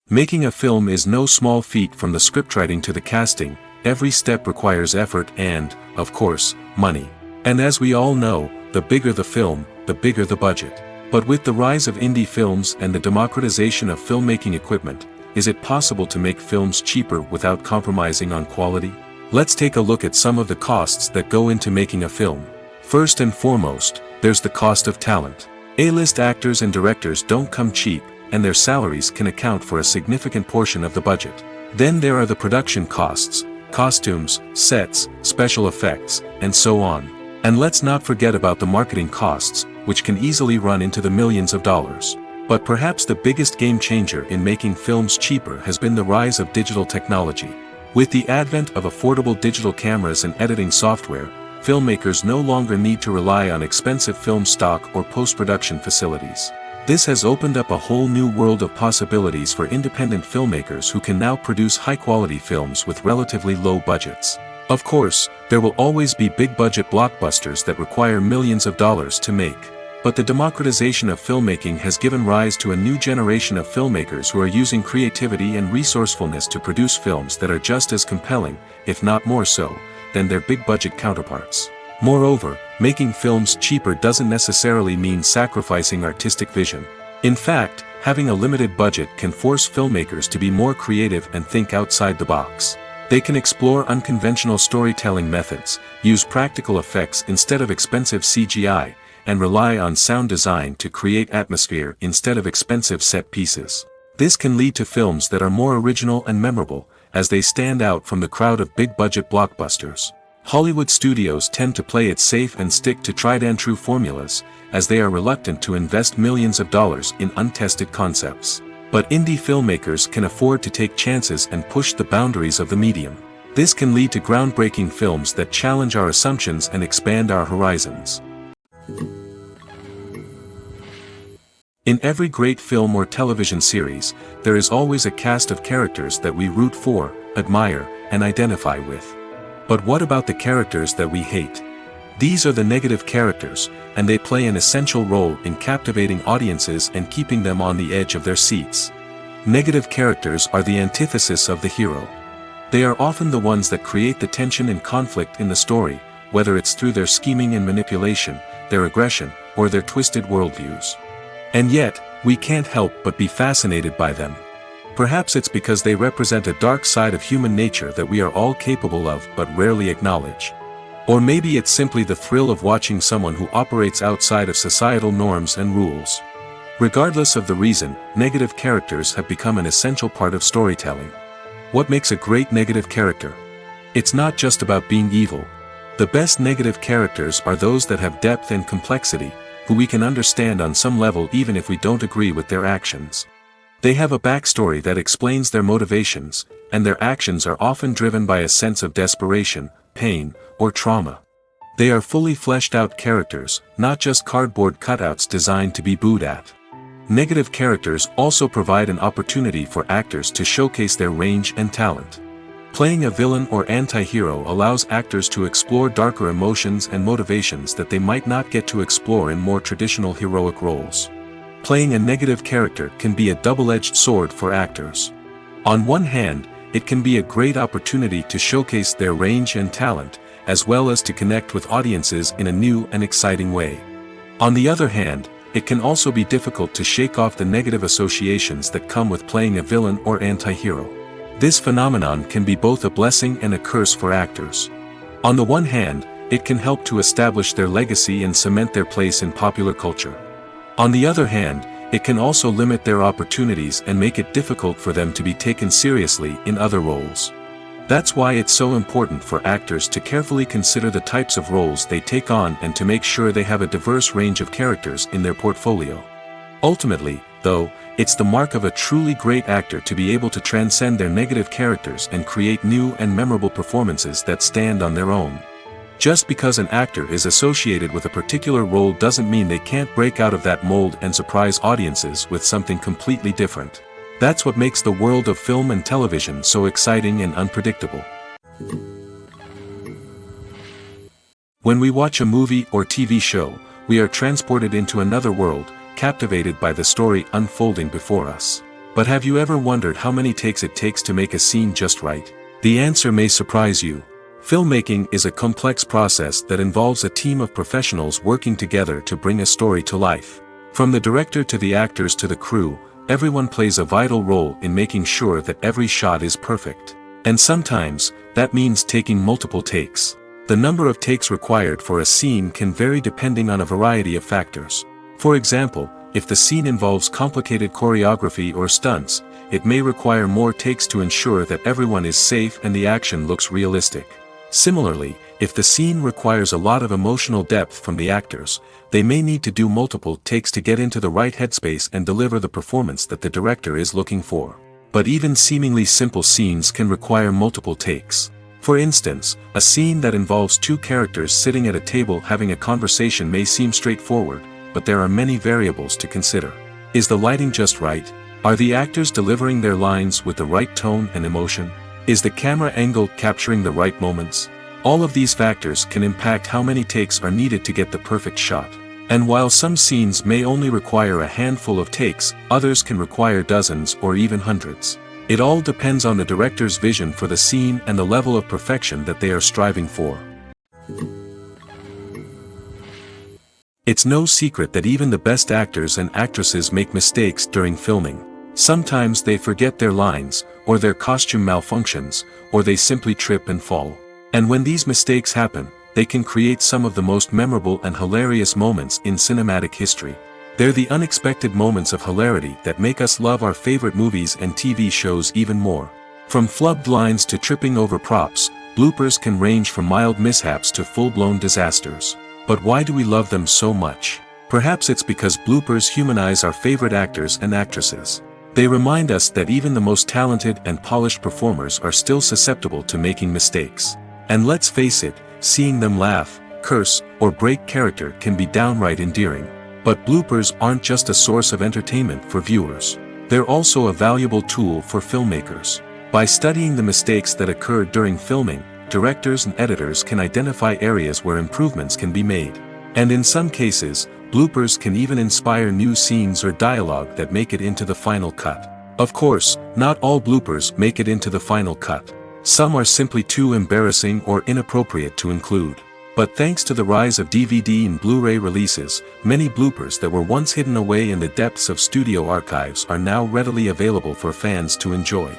Making a film is no small feat. From the scriptwriting to the casting, every step requires effort and, of course, money. And as we all know, the bigger the film, the bigger the budget. But with the rise of indie films and the democratization of filmmaking equipment, is it possible to make films cheaper without compromising on quality? Let's take a look at some of the costs that go into making a film. First and foremost, there's the cost of talent. A-list actors and directors don't come cheap, and their salaries can account for a significant portion of the budget. Then there are the production costs, costumes, sets, special effects, and so on. And let's not forget about the marketing costs, which can easily run into the millions of dollars. But perhaps the biggest game changer in making films cheaper has been the rise of digital technology. With the advent of affordable digital cameras and editing software, filmmakers no longer need to rely on expensive film stock or post-production facilities. This has opened up a whole new world of possibilities for independent filmmakers who can now produce high-quality films with relatively low budgets. Of course, there will always be big-budget blockbusters that require millions of dollars to make. But the democratization of filmmaking has given rise to a new generation of filmmakers who are using creativity and resourcefulness to produce films that are just as compelling, if not more so, than their big-budget counterparts. Moreover, making films cheaper doesn't necessarily mean sacrificing artistic vision. In fact, having a limited budget can force filmmakers to be more creative and think outside the box. They can explore unconventional storytelling methods, use practical effects instead of expensive CGI, and rely on sound design to create atmosphere instead of expensive set pieces. This can lead to films that are more original and memorable, as they stand out from the crowd of big-budget blockbusters. Hollywood studios tend to play it safe and stick to tried-and-true formulas, as they are reluctant to invest millions of dollars in untested concepts. But indie filmmakers can afford to take chances and push the boundaries of the medium. This can lead to groundbreaking films that challenge our assumptions and expand our horizons. In every great film or television series, there is always a cast of characters that we root for, admire, and identify with. But what about the characters that we hate? These are the negative characters, and they play an essential role in captivating audiences and keeping them on the edge of their seats. Negative characters are the antithesis of the hero. They are often the ones that create the tension and conflict in the story, whether it's through their scheming and manipulation, their aggression, or their twisted worldviews. And yet, we can't help but be fascinated by them. Perhaps it's because they represent a dark side of human nature that we are all capable of but rarely acknowledge. Or maybe it's simply the thrill of watching someone who operates outside of societal norms and rules. Regardless of the reason, negative characters have become an essential part of storytelling. What makes a great negative character? It's not just about being evil. The best negative characters are those that have depth and complexity, who we can understand on some level even if we don't agree with their actions. They have a backstory that explains their motivations, and their actions are often driven by a sense of desperation, pain, or trauma. They are fully fleshed out characters, not just cardboard cutouts designed to be booed at. Negative characters also provide an opportunity for actors to showcase their range and talent. Playing a villain or anti-hero allows actors to explore darker emotions and motivations that they might not get to explore in more traditional heroic roles. Playing a negative character can be a double-edged sword for actors. On one hand, it can be a great opportunity to showcase their range and talent, as well as to connect with audiences in a new and exciting way. On the other hand, it can also be difficult to shake off the negative associations that come with playing a villain or anti-hero. This phenomenon can be both a blessing and a curse for actors. On the one hand, it can help to establish their legacy and cement their place in popular culture. On the other hand, it can also limit their opportunities and make it difficult for them to be taken seriously in other roles. That's why it's so important for actors to carefully consider the types of roles they take on and to make sure they have a diverse range of characters in their portfolio. Ultimately, though, it's the mark of a truly great actor to be able to transcend their negative characters and create new and memorable performances that stand on their own. Just because an actor is associated with a particular role doesn't mean they can't break out of that mold and surprise audiences with something completely different. That's what makes the world of film and television so exciting and unpredictable. When we watch a movie or TV show, we are transported into another world, captivated by the story unfolding before us. But have you ever wondered how many takes it takes to make a scene just right? The answer may surprise you. Filmmaking is a complex process that involves a team of professionals working together to bring a story to life. From the director to the actors to the crew, everyone plays a vital role in making sure that every shot is perfect. And sometimes, That means taking multiple takes. The number of takes required for a scene can vary depending on a variety of factors. For example, if the scene involves complicated choreography or stunts, it may require more takes to ensure that everyone is safe and the action looks realistic. Similarly, if the scene requires a lot of emotional depth from the actors, they may need to do multiple takes to get into the right headspace and deliver the performance that the director is looking for. But even seemingly simple scenes can require multiple takes. For instance, a scene that involves two characters sitting at a table having a conversation may seem straightforward, but there are many variables to consider. Is the lighting just right? Are the actors delivering their lines with the right tone and emotion? Is the camera angle capturing the right moments? All of these factors can impact how many takes are needed to get the perfect shot. And while some scenes may only require a handful of takes, others can require dozens or even hundreds. It all depends on the director's vision for the scene and the level of perfection that they are striving for. It's no secret that even the best actors and actresses make mistakes during filming. Sometimes they forget their lines, or their costume malfunctions, or they simply trip and fall. And when these mistakes happen, they can create some of the most memorable and hilarious moments in cinematic history. They're the unexpected moments of hilarity that make us love our favorite movies and TV shows even more. From flubbed lines to tripping over props, bloopers can range from mild mishaps to full-blown disasters. But why do we love them so much? Perhaps it's because bloopers humanize our favorite actors and actresses. They remind us that even the most talented and polished performers are still susceptible to making mistakes. And let's face it, seeing them laugh, curse, or break character can be downright endearing. But bloopers aren't just a source of entertainment for viewers. They're also a valuable tool for filmmakers. By studying the mistakes that occurred during filming, directors and editors can identify areas where improvements can be made. And in some cases, bloopers can even inspire new scenes or dialogue that make it into the final cut. Of course, not all bloopers make it into the final cut. Some are simply too embarrassing or inappropriate to include. But thanks to the rise of DVD and Blu-ray releases, many bloopers that were once hidden away in the depths of studio archives are now readily available for fans to enjoy.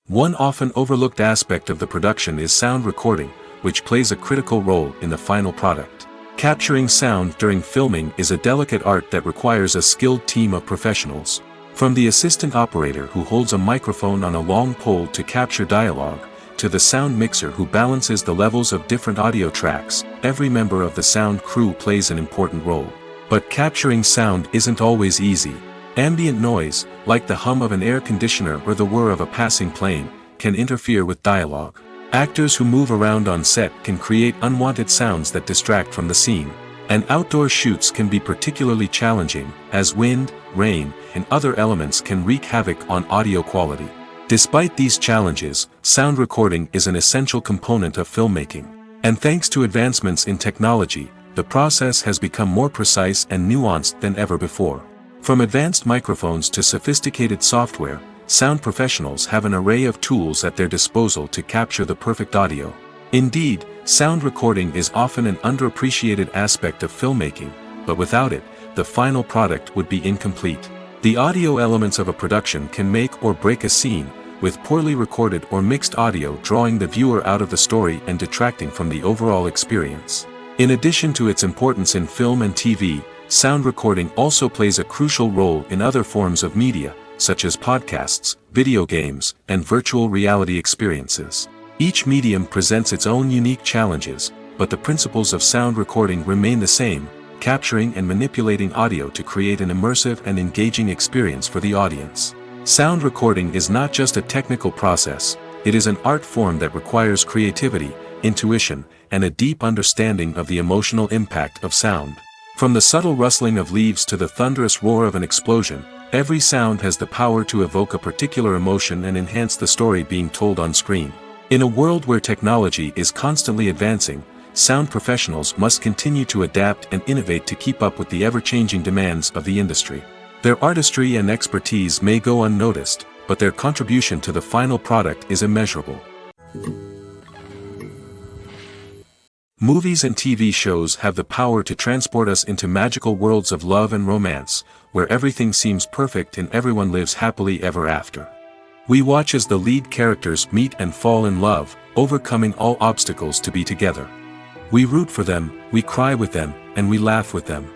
One often overlooked aspect of the production is sound recording, which plays a critical role in the final product. Capturing sound during filming is a delicate art that requires a skilled team of professionals. From the assistant operator who holds a microphone on a long pole to capture dialogue, to the sound mixer who balances the levels of different audio tracks, every member of the sound crew plays an important role. But capturing sound isn't always easy. Ambient noise, like the hum of an air conditioner or the whir of a passing plane, can interfere with dialogue. Actors who move around on set can create unwanted sounds that distract from the scene. And outdoor shoots can be particularly challenging, as wind, rain, and other elements can wreak havoc on audio quality. Despite these challenges, sound recording is an essential component of filmmaking. And thanks to advancements in technology, the process has become more precise and nuanced than ever before. From advanced microphones to sophisticated software, sound professionals have an array of tools at their disposal to capture the perfect audio. Indeed, sound recording is often an underappreciated aspect of filmmaking, but without it, the final product would be incomplete. The audio elements of a production can make or break a scene, with poorly recorded or mixed audio drawing the viewer out of the story and detracting from the overall experience. In addition to its importance in film and TV, sound recording also plays a crucial role in other forms of media, such as podcasts, video games, and virtual reality experiences. Each medium presents its own unique challenges, but the principles of sound recording remain the same, capturing and manipulating audio to create an immersive and engaging experience for the audience. Sound recording is not just a technical process, it is an art form that requires creativity, intuition, and a deep understanding of the emotional impact of sound. From the subtle rustling of leaves to the thunderous roar of an explosion, every sound has the power to evoke a particular emotion and enhance the story being told on screen. In a world where technology is constantly advancing, sound professionals must continue to adapt and innovate to keep up with the ever-changing demands of the industry. Their artistry and expertise may go unnoticed, but their contribution to the final product is immeasurable. Movies and TV shows have the power to transport us into magical worlds of love and romance, where everything seems perfect and everyone lives happily ever after. We watch as the lead characters meet and fall in love, overcoming all obstacles to be together. We root for them, we cry with them, and we laugh with them.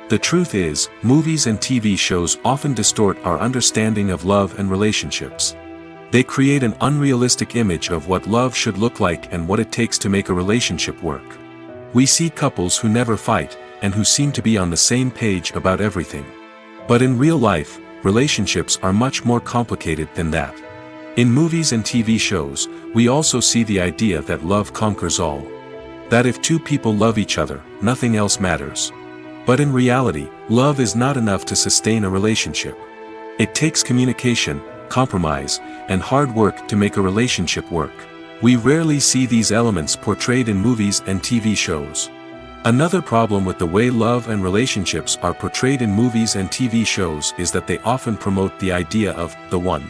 The truth is, movies and TV shows often distort our understanding of love and relationships. They create an unrealistic image of what love should look like and what it takes to make a relationship work. We see couples who never fight, and who seem to be on the same page about everything. But in real life, relationships are much more complicated than that. In movies and TV shows, we also see the idea that love conquers all. That if two people love each other, nothing else matters. But in reality, love is not enough to sustain a relationship. It takes communication, compromise, and hard work to make a relationship work. We rarely see these elements portrayed in movies and TV shows. Another problem with the way love and relationships are portrayed in movies and TV shows is that they often promote the idea of the one.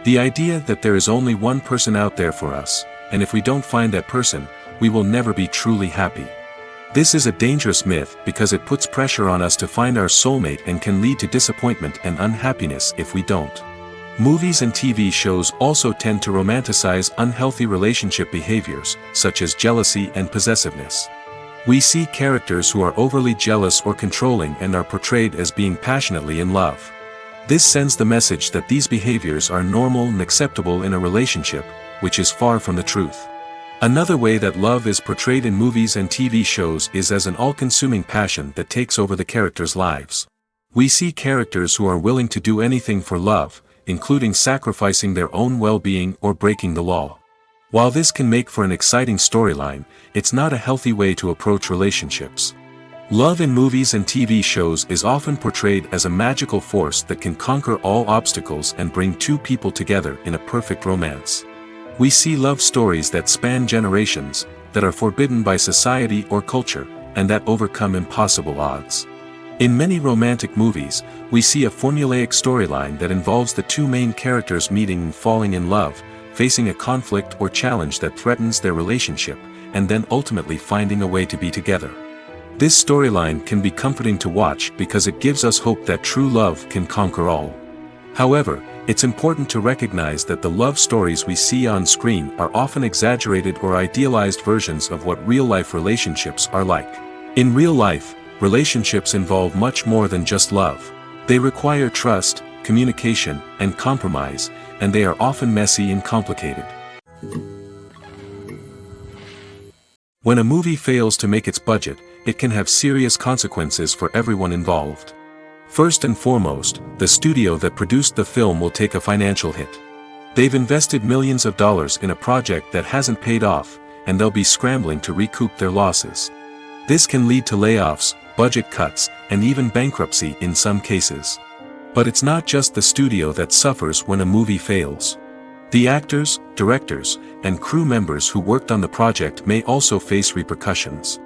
The idea that there is only one person out there for us, and if we don't find that person, we will never be truly happy. This is a dangerous myth because it puts pressure on us to find our soulmate and can lead to disappointment and unhappiness if we don't. Movies and TV shows also tend to romanticize unhealthy relationship behaviors, such as jealousy and possessiveness. We see characters who are overly jealous or controlling and are portrayed as being passionately in love. This sends the message that these behaviors are normal and acceptable in a relationship, which is far from the truth. Another way that love is portrayed in movies and TV shows is as an all-consuming passion that takes over the characters' lives. We see characters who are willing to do anything for love, including sacrificing their own well-being or breaking the law. While this can make for an exciting storyline, it's not a healthy way to approach relationships. Love in movies and TV shows is often portrayed as a magical force that can conquer all obstacles and bring two people together in a perfect romance. We see love stories that span generations, that are forbidden by society or culture, and that overcome impossible odds. In many romantic movies, we see a formulaic storyline that involves the two main characters meeting and falling in love, facing a conflict or challenge that threatens their relationship, and then ultimately finding a way to be together. This storyline can be comforting to watch because it gives us hope that true love can conquer all. However, it's important to recognize that the love stories we see on screen are often exaggerated or idealized versions of what real-life relationships are like. In real life, relationships involve much more than just love. They require trust, communication, and compromise, and they are often messy and complicated. When a movie fails to make its budget, it can have serious consequences for everyone involved. First and foremost, the studio that produced the film will take a financial hit. They've invested millions of dollars in a project that hasn't paid off, and they'll be scrambling to recoup their losses. This can lead to layoffs, budget cuts, and even bankruptcy in some cases. But it's not just the studio that suffers when a movie fails. The actors, directors, and crew members who worked on the project may also face repercussions.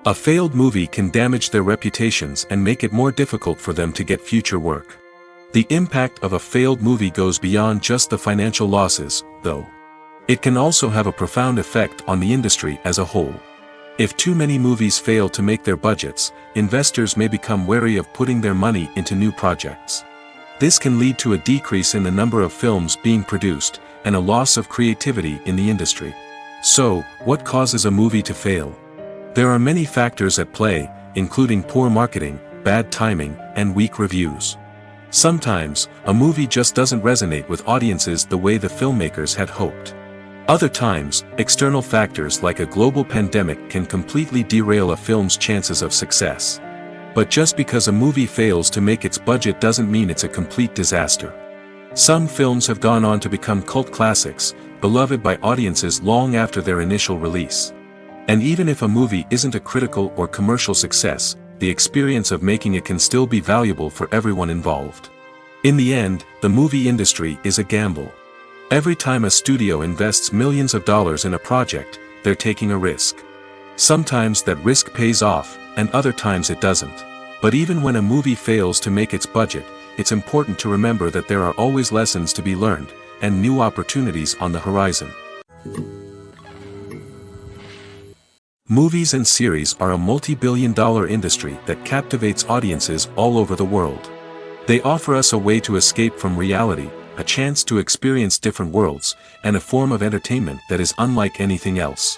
A failed movie can damage their reputations and make it more difficult for them to get future work. The impact of a failed movie goes beyond just the financial losses, though. It can also have a profound effect on the industry as a whole. If too many movies fail to make their budgets, investors may become wary of putting their money into new projects. This can lead to a decrease in the number of films being produced, and a loss of creativity in the industry. So, what causes a movie to fail? There are many factors at play, including poor marketing, bad timing, and weak reviews. Sometimes, a movie just doesn't resonate with audiences the way the filmmakers had hoped. Other times, external factors like a global pandemic can completely derail a film's chances of success. But just because a movie fails to make its budget doesn't mean it's a complete disaster. Some films have gone on to become cult classics, beloved by audiences long after their initial release. And even if a movie isn't a critical or commercial success, the experience of making it can still be valuable for everyone involved. In the end, the movie industry is a gamble. Every time a studio invests millions of dollars in a project, they're taking a risk. Sometimes that risk pays off, and other times it doesn't. But even when a movie fails to make its budget, it's important to remember that there are always lessons to be learned, and new opportunities on the horizon. Movies and series are a multi-billion-dollar industry that captivates audiences all over the world. They offer us a way to escape from reality, a chance to experience different worlds, and a form of entertainment that is unlike anything else.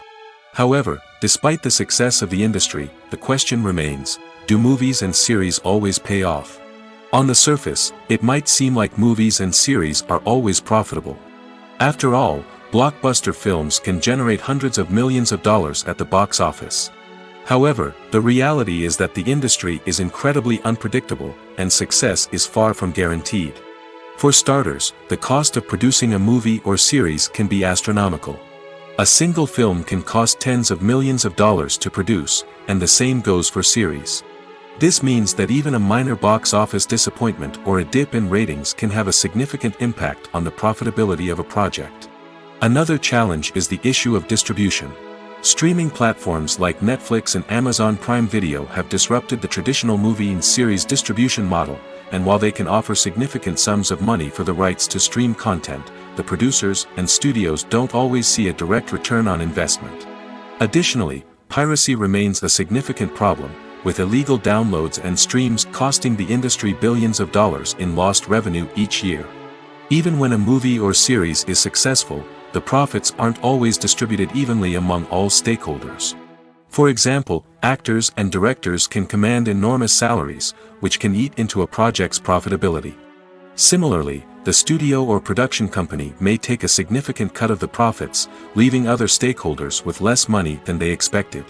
However, despite the success of the industry, the question remains, do movies and series always pay off? On the surface, it might seem like movies and series are always profitable. After all, blockbuster films can generate hundreds of millions of dollars at the box office. However, the reality is that the industry is incredibly unpredictable, and success is far from guaranteed. For starters, the cost of producing a movie or series can be astronomical. A single film can cost tens of millions of dollars to produce, and the same goes for series. This means that even a minor box office disappointment or a dip in ratings can have a significant impact on the profitability of a project. Another challenge is the issue of distribution. Streaming platforms like Netflix and Amazon Prime Video have disrupted the traditional movie and series distribution model, and while they can offer significant sums of money for the rights to stream content, the producers and studios don't always see a direct return on investment. Additionally, piracy remains a significant problem, with illegal downloads and streams costing the industry billions of dollars in lost revenue each year. Even when a movie or series is successful, the profits aren't always distributed evenly among all stakeholders. For example, actors and directors can command enormous salaries, which can eat into a project's profitability. Similarly, the studio or production company may take a significant cut of the profits, leaving other stakeholders with less money than they expected.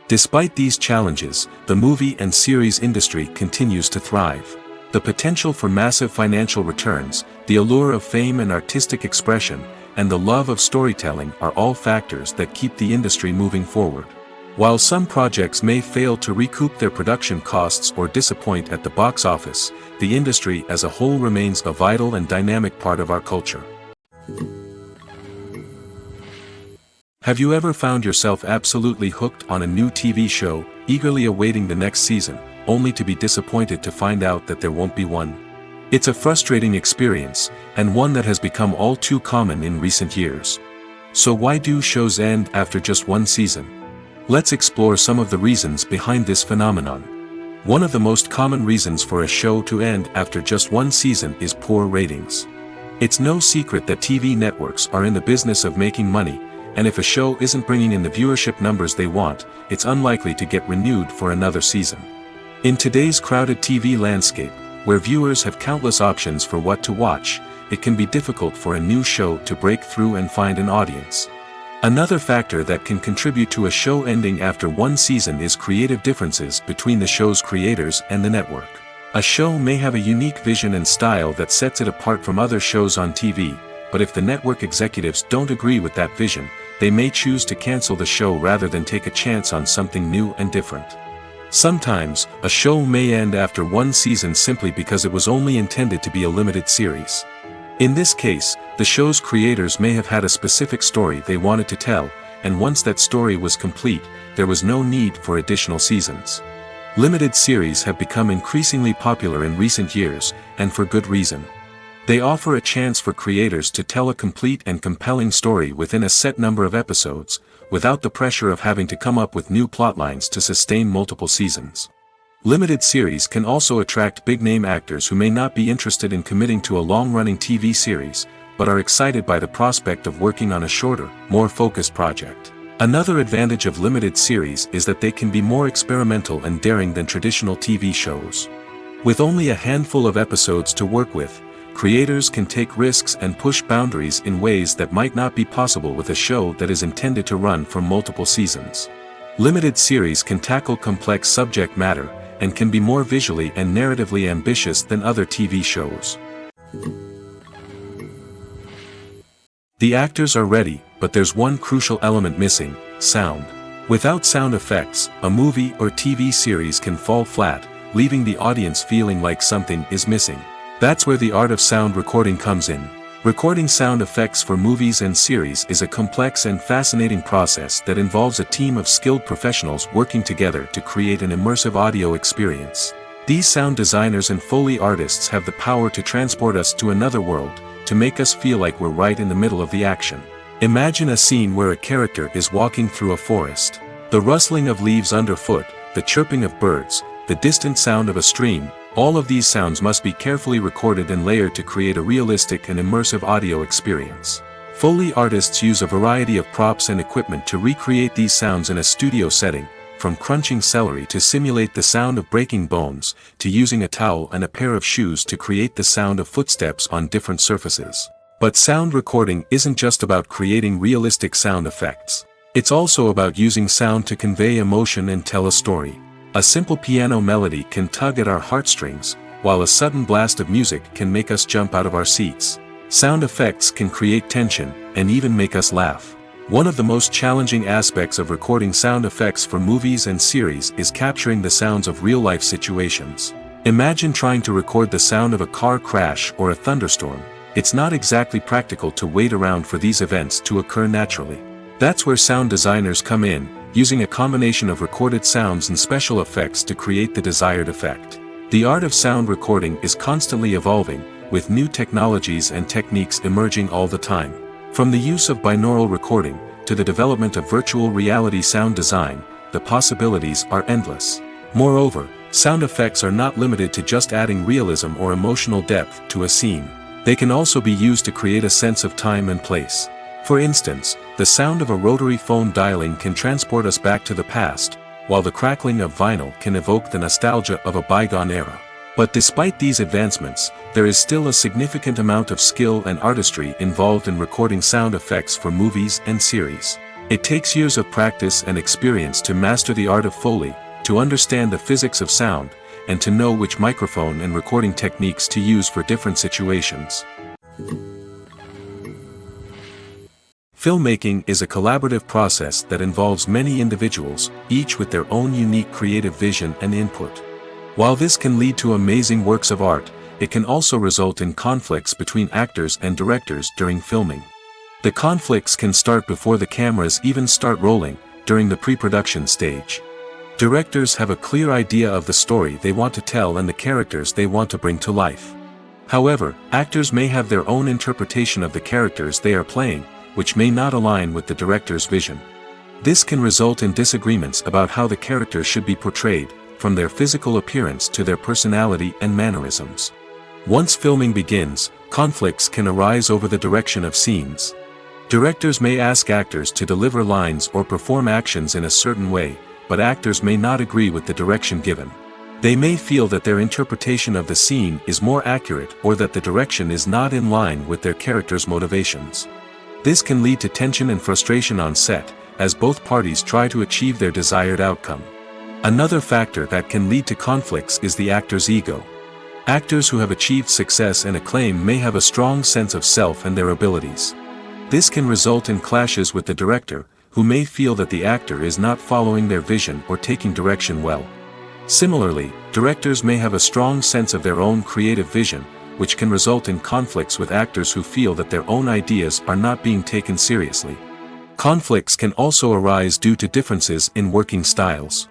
Despite these challenges, the movie and series industry continues to thrive. The potential for massive financial returns, the allure of fame and artistic expression, and the love of storytelling are all factors that keep the industry moving forward. While some projects may fail to recoup their production costs or disappoint at the box office, the industry as a whole remains a vital and dynamic part of our culture. Have you ever found yourself absolutely hooked on a new TV show, eagerly awaiting the next season, only to be disappointed to find out that there won't be one? It's a frustrating experience, and one that has become all too common in recent years. So why do shows end after just one season? Let's explore some of the reasons behind this phenomenon. One of the most common reasons for a show to end after just one season is poor ratings. It's no secret that TV networks are in the business of making money, and if a show isn't bringing in the viewership numbers they want, it's unlikely to get renewed for another season. In today's crowded TV landscape, where viewers have countless options for what to watch, it can be difficult for a new show to break through and find an audience. Another factor that can contribute to a show ending after one season is creative differences between the show's creators and the network. A show may have a unique vision and style that sets it apart from other shows on TV, but if the network executives don't agree with that vision, they may choose to cancel the show rather than take a chance on something new and different. Sometimes, a show may end after one season simply because it was only intended to be a limited series. In this case, the show's creators may have had a specific story they wanted to tell, and once that story was complete, there was no need for additional seasons. Limited series have become increasingly popular in recent years, and for good reason. They offer a chance for creators to tell a complete and compelling story within a set number of episodes, without the pressure of having to come up with new plotlines to sustain multiple seasons. Limited series can also attract big-name actors who may not be interested in committing to a long-running TV series, but are excited by the prospect of working on a shorter, more focused project. Another advantage of limited series is that they can be more experimental and daring than traditional TV shows. With only a handful of episodes to work with, creators can take risks and push boundaries in ways that might not be possible with a show that is intended to run for multiple seasons. Limited series can tackle complex subject matter, and can be more visually and narratively ambitious than other TV shows. The actors are ready, but there's one crucial element missing: sound. Without sound effects, a movie or TV series can fall flat, leaving the audience feeling like something is missing. That's where the art of sound recording comes in. Recording sound effects for movies and series is a complex and fascinating process that involves a team of skilled professionals working together to create an immersive audio experience. These sound designers and Foley artists have the power to transport us to another world, to make us feel like we're right in the middle of the action. Imagine a scene where a character is walking through a forest. The rustling of leaves underfoot, the chirping of birds, the distant sound of a stream. All of these sounds must be carefully recorded and layered to create a realistic and immersive audio experience. Foley artists use a variety of props and equipment to recreate these sounds in a studio setting, from crunching celery to simulate the sound of breaking bones, to using a towel and a pair of shoes to create the sound of footsteps on different surfaces. But sound recording isn't just about creating realistic sound effects. It's also about using sound to convey emotion and tell a story. A simple piano melody can tug at our heartstrings, while a sudden blast of music can make us jump out of our seats. Sound effects can create tension, and even make us laugh. One of the most challenging aspects of recording sound effects for movies and series is capturing the sounds of real-life situations. Imagine trying to record the sound of a car crash or a thunderstorm. It's not exactly practical to wait around for these events to occur naturally. That's where sound designers come in, using a combination of recorded sounds and special effects to create the desired effect. The art of sound recording is constantly evolving, with new technologies and techniques emerging all the time. From the use of binaural recording, to the development of virtual reality sound design, the possibilities are endless. Moreover, sound effects are not limited to just adding realism or emotional depth to a scene. They can also be used to create a sense of time and place. For instance, the sound of a rotary phone dialing can transport us back to the past, while the crackling of vinyl can evoke the nostalgia of a bygone era. But despite these advancements, there is still a significant amount of skill and artistry involved in recording sound effects for movies and series. It takes years of practice and experience to master the art of Foley, to understand the physics of sound, and to know which microphone and recording techniques to use for different situations. Filmmaking is a collaborative process that involves many individuals, each with their own unique creative vision and input. While this can lead to amazing works of art, it can also result in conflicts between actors and directors during filming. The conflicts can start before the cameras even start rolling, during the pre-production stage. Directors have a clear idea of the story they want to tell and the characters they want to bring to life. However, actors may have their own interpretation of the characters they are playing, which may not align with the director's vision. This can result in disagreements about how the characters should be portrayed, from their physical appearance to their personality and mannerisms. Once filming begins, conflicts can arise over the direction of scenes. Directors may ask actors to deliver lines or perform actions in a certain way, but actors may not agree with the direction given. They may feel that their interpretation of the scene is more accurate or that the direction is not in line with their character's motivations. This can lead to tension and frustration on set, as both parties try to achieve their desired outcome. Another factor that can lead to conflicts is the actor's ego. Actors who have achieved success and acclaim may have a strong sense of self and their abilities. This can result in clashes with the director, who may feel that the actor is not following their vision or taking direction well. Similarly, directors may have a strong sense of their own creative vision, which can result in conflicts with actors who feel that their own ideas are not being taken seriously. Conflicts can also arise due to differences in working styles.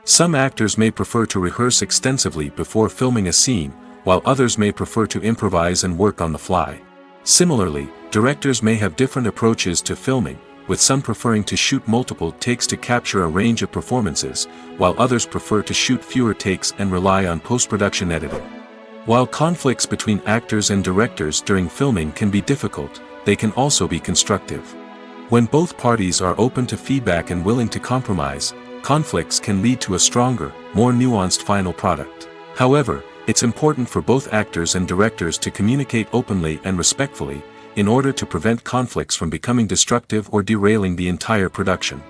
Some actors may prefer to rehearse extensively before filming a scene, while others may prefer to improvise and work on the fly. Similarly, directors may have different approaches to filming, with some preferring to shoot multiple takes to capture a range of performances, while others prefer to shoot fewer takes and rely on post-production editing. While conflicts between actors and directors during filming can be difficult, they can also be constructive. When both parties are open to feedback and willing to compromise, conflicts can lead to a stronger, more nuanced final product. However, it's important for both actors and directors to communicate openly and respectfully, in order to prevent conflicts from becoming destructive or derailing the entire production.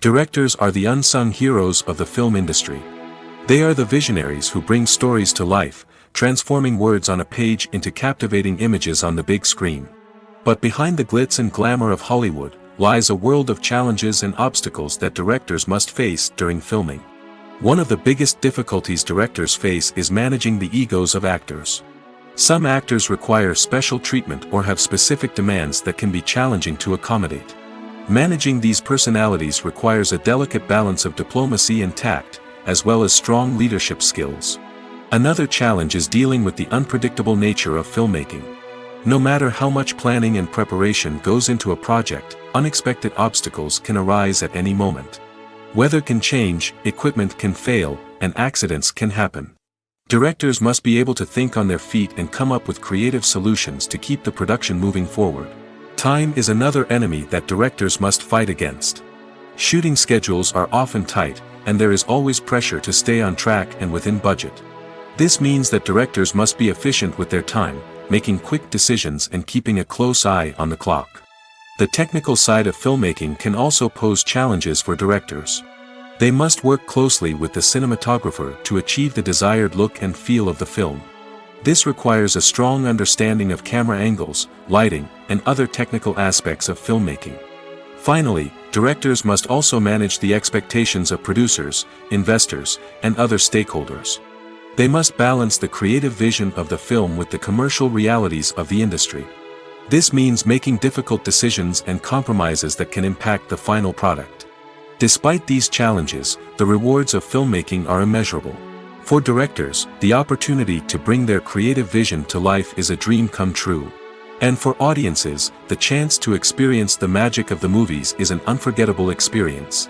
Directors are the unsung heroes of the film industry. They are the visionaries who bring stories to life, transforming words on a page into captivating images on the big screen. But behind the glitz and glamour of Hollywood, lies a world of challenges and obstacles that directors must face during filming. One of the biggest difficulties directors face is managing the egos of actors. Some actors require special treatment or have specific demands that can be challenging to accommodate. Managing these personalities requires a delicate balance of diplomacy and tact, as well as strong leadership skills. Another challenge is dealing with the unpredictable nature of filmmaking. No matter how much planning and preparation goes into a project, unexpected obstacles can arise at any moment. Weather can change, equipment can fail, and accidents can happen. Directors must be able to think on their feet and come up with creative solutions to keep the production moving forward. Time is another enemy that directors must fight against. Shooting schedules are often tight, and there is always pressure to stay on track and within budget. This means that directors must be efficient with their time, making quick decisions and keeping a close eye on the clock. The technical side of filmmaking can also pose challenges for directors. They must work closely with the cinematographer to achieve the desired look and feel of the film. This requires a strong understanding of camera angles, lighting, and other technical aspects of filmmaking. Finally, directors must also manage the expectations of producers, investors, and other stakeholders. They must balance the creative vision of the film with the commercial realities of the industry. This means making difficult decisions and compromises that can impact the final product. Despite these challenges, the rewards of filmmaking are immeasurable. For directors, the opportunity to bring their creative vision to life is a dream come true. And for audiences, the chance to experience the magic of the movies is an unforgettable experience.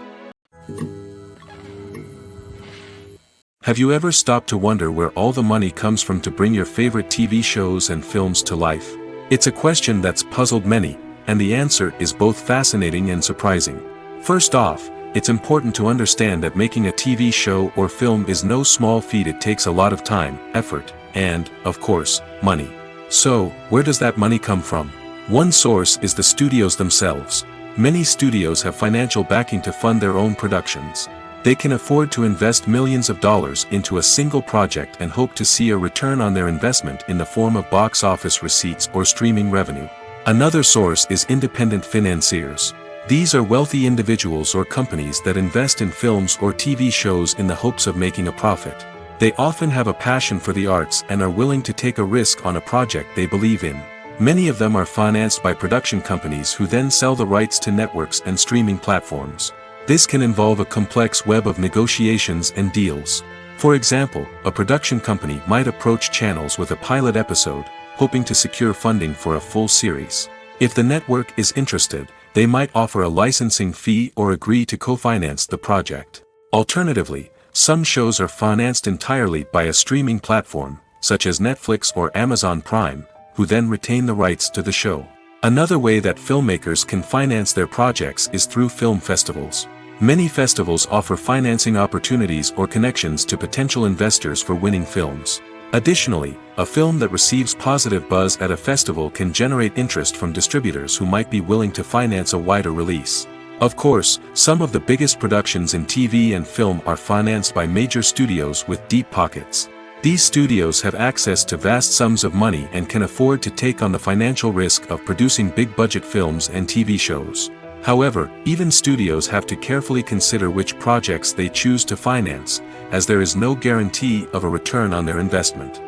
Have you ever stopped to wonder where all the money comes from to bring your favorite TV shows and films to life? It's a question that's puzzled many, and the answer is both fascinating and surprising. First off, it's important to understand that making a TV show or film is no small feat. It takes a lot of time, effort, and, of course, money. So, where does that money come from? One source is the studios themselves. Many studios have financial backing to fund their own productions. They can afford to invest millions of dollars into a single project and hope to see a return on their investment in the form of box office receipts or streaming revenue. Another source is independent financiers. These are wealthy individuals or companies that invest in films or TV shows in the hopes of making a profit. They often have a passion for the arts and are willing to take a risk on a project they believe in. Many of them are financed by production companies who then sell the rights to networks and streaming platforms. This can involve a complex web of negotiations and deals. For example, a production company might approach channels with a pilot episode, hoping to secure funding for a full series. If the network is interested, they might offer a licensing fee or agree to co-finance the project. Alternatively, some shows are financed entirely by a streaming platform, such as Netflix or Amazon Prime, who then retain the rights to the show. Another way that filmmakers can finance their projects is through film festivals. Many festivals offer financing opportunities or connections to potential investors for winning films. Additionally, a film that receives positive buzz at a festival can generate interest from distributors who might be willing to finance a wider release. Of course, some of the biggest productions in TV and film are financed by major studios with deep pockets. These studios have access to vast sums of money and can afford to take on the financial risk of producing big-budget films and TV shows. However, even studios have to carefully consider which projects they choose to finance, as there is no guarantee of a return on their investment.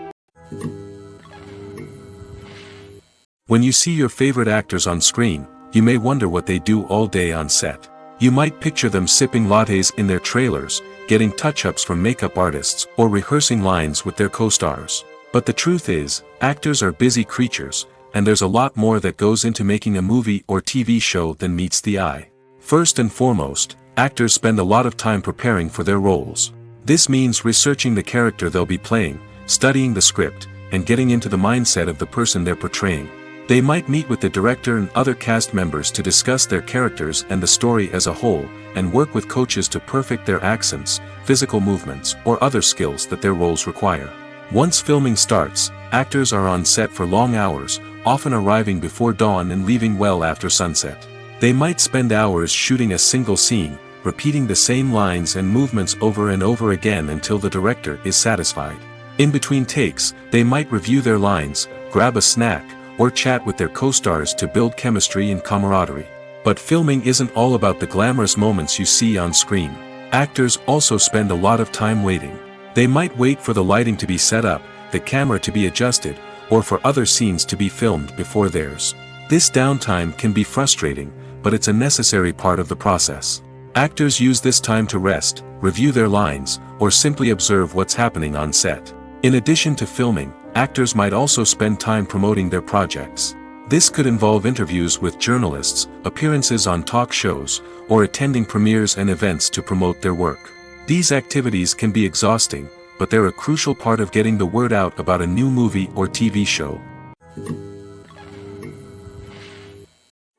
When you see your favorite actors on screen, you may wonder what they do all day on set. You might picture them sipping lattes in their trailers, getting touch-ups from makeup artists, or rehearsing lines with their co-stars. But the truth is, actors are busy creatures, and there's a lot more that goes into making a movie or TV show than meets the eye. First and foremost, actors spend a lot of time preparing for their roles. This means researching the character they'll be playing, studying the script, and getting into the mindset of the person they're portraying. They might meet with the director and other cast members to discuss their characters and the story as a whole, and work with coaches to perfect their accents, physical movements, or other skills that their roles require. Once filming starts, actors are on set for long hours, often arriving before dawn and leaving well after sunset. They might spend hours shooting a single scene, repeating the same lines and movements over and over again until the director is satisfied. In between takes, they might review their lines, grab a snack, or chat with their co-stars to build chemistry and camaraderie. But filming isn't all about the glamorous moments you see on screen. Actors also spend a lot of time waiting. They might wait for the lighting to be set up, the camera to be adjusted, or for other scenes to be filmed before theirs. This downtime can be frustrating, but it's a necessary part of the process. Actors use this time to rest, review their lines, or simply observe what's happening on set. In addition to filming, actors might also spend time promoting their projects. This could involve interviews with journalists, appearances on talk shows, or attending premieres and events to promote their work. These activities can be exhausting, but they're a crucial part of getting the word out about a new movie or TV show.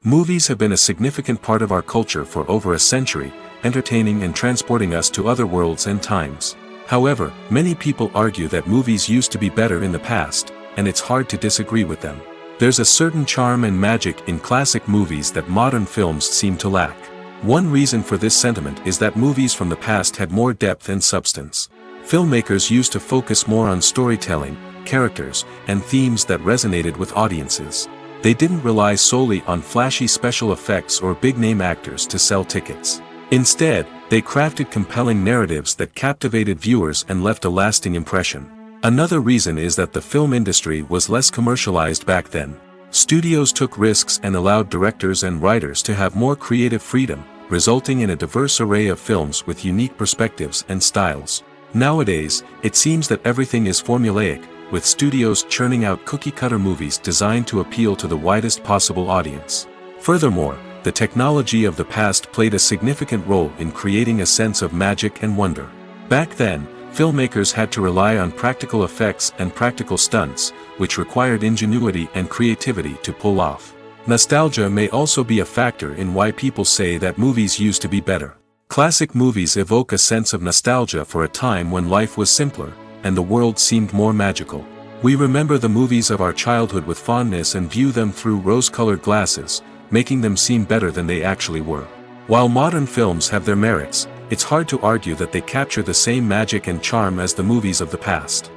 Movies have been a significant part of our culture for over a century, entertaining and transporting us to other worlds and times. However, many people argue that movies used to be better in the past, and it's hard to disagree with them. There's a certain charm and magic in classic movies that modern films seem to lack. One reason for this sentiment is that movies from the past had more depth and substance. Filmmakers used to focus more on storytelling, characters, and themes that resonated with audiences. They didn't rely solely on flashy special effects or big-name actors to sell tickets. Instead, they crafted compelling narratives that captivated viewers and left a lasting impression. Another reason is that the film industry was less commercialized back then. Studios took risks and allowed directors and writers to have more creative freedom, resulting in a diverse array of films with unique perspectives and styles. Nowadays, it seems that everything is formulaic, with studios churning out cookie-cutter movies designed to appeal to the widest possible audience. Furthermore, the technology of the past played a significant role in creating a sense of magic and wonder. Back then, filmmakers had to rely on practical effects and practical stunts, which required ingenuity and creativity to pull off. Nostalgia may also be a factor in why people say that movies used to be better. Classic movies evoke a sense of nostalgia for a time when life was simpler, and the world seemed more magical. We remember the movies of our childhood with fondness and view them through rose-colored glasses, making them seem better than they actually were. While modern films have their merits, it's hard to argue that they capture the same magic and charm as the movies of the past.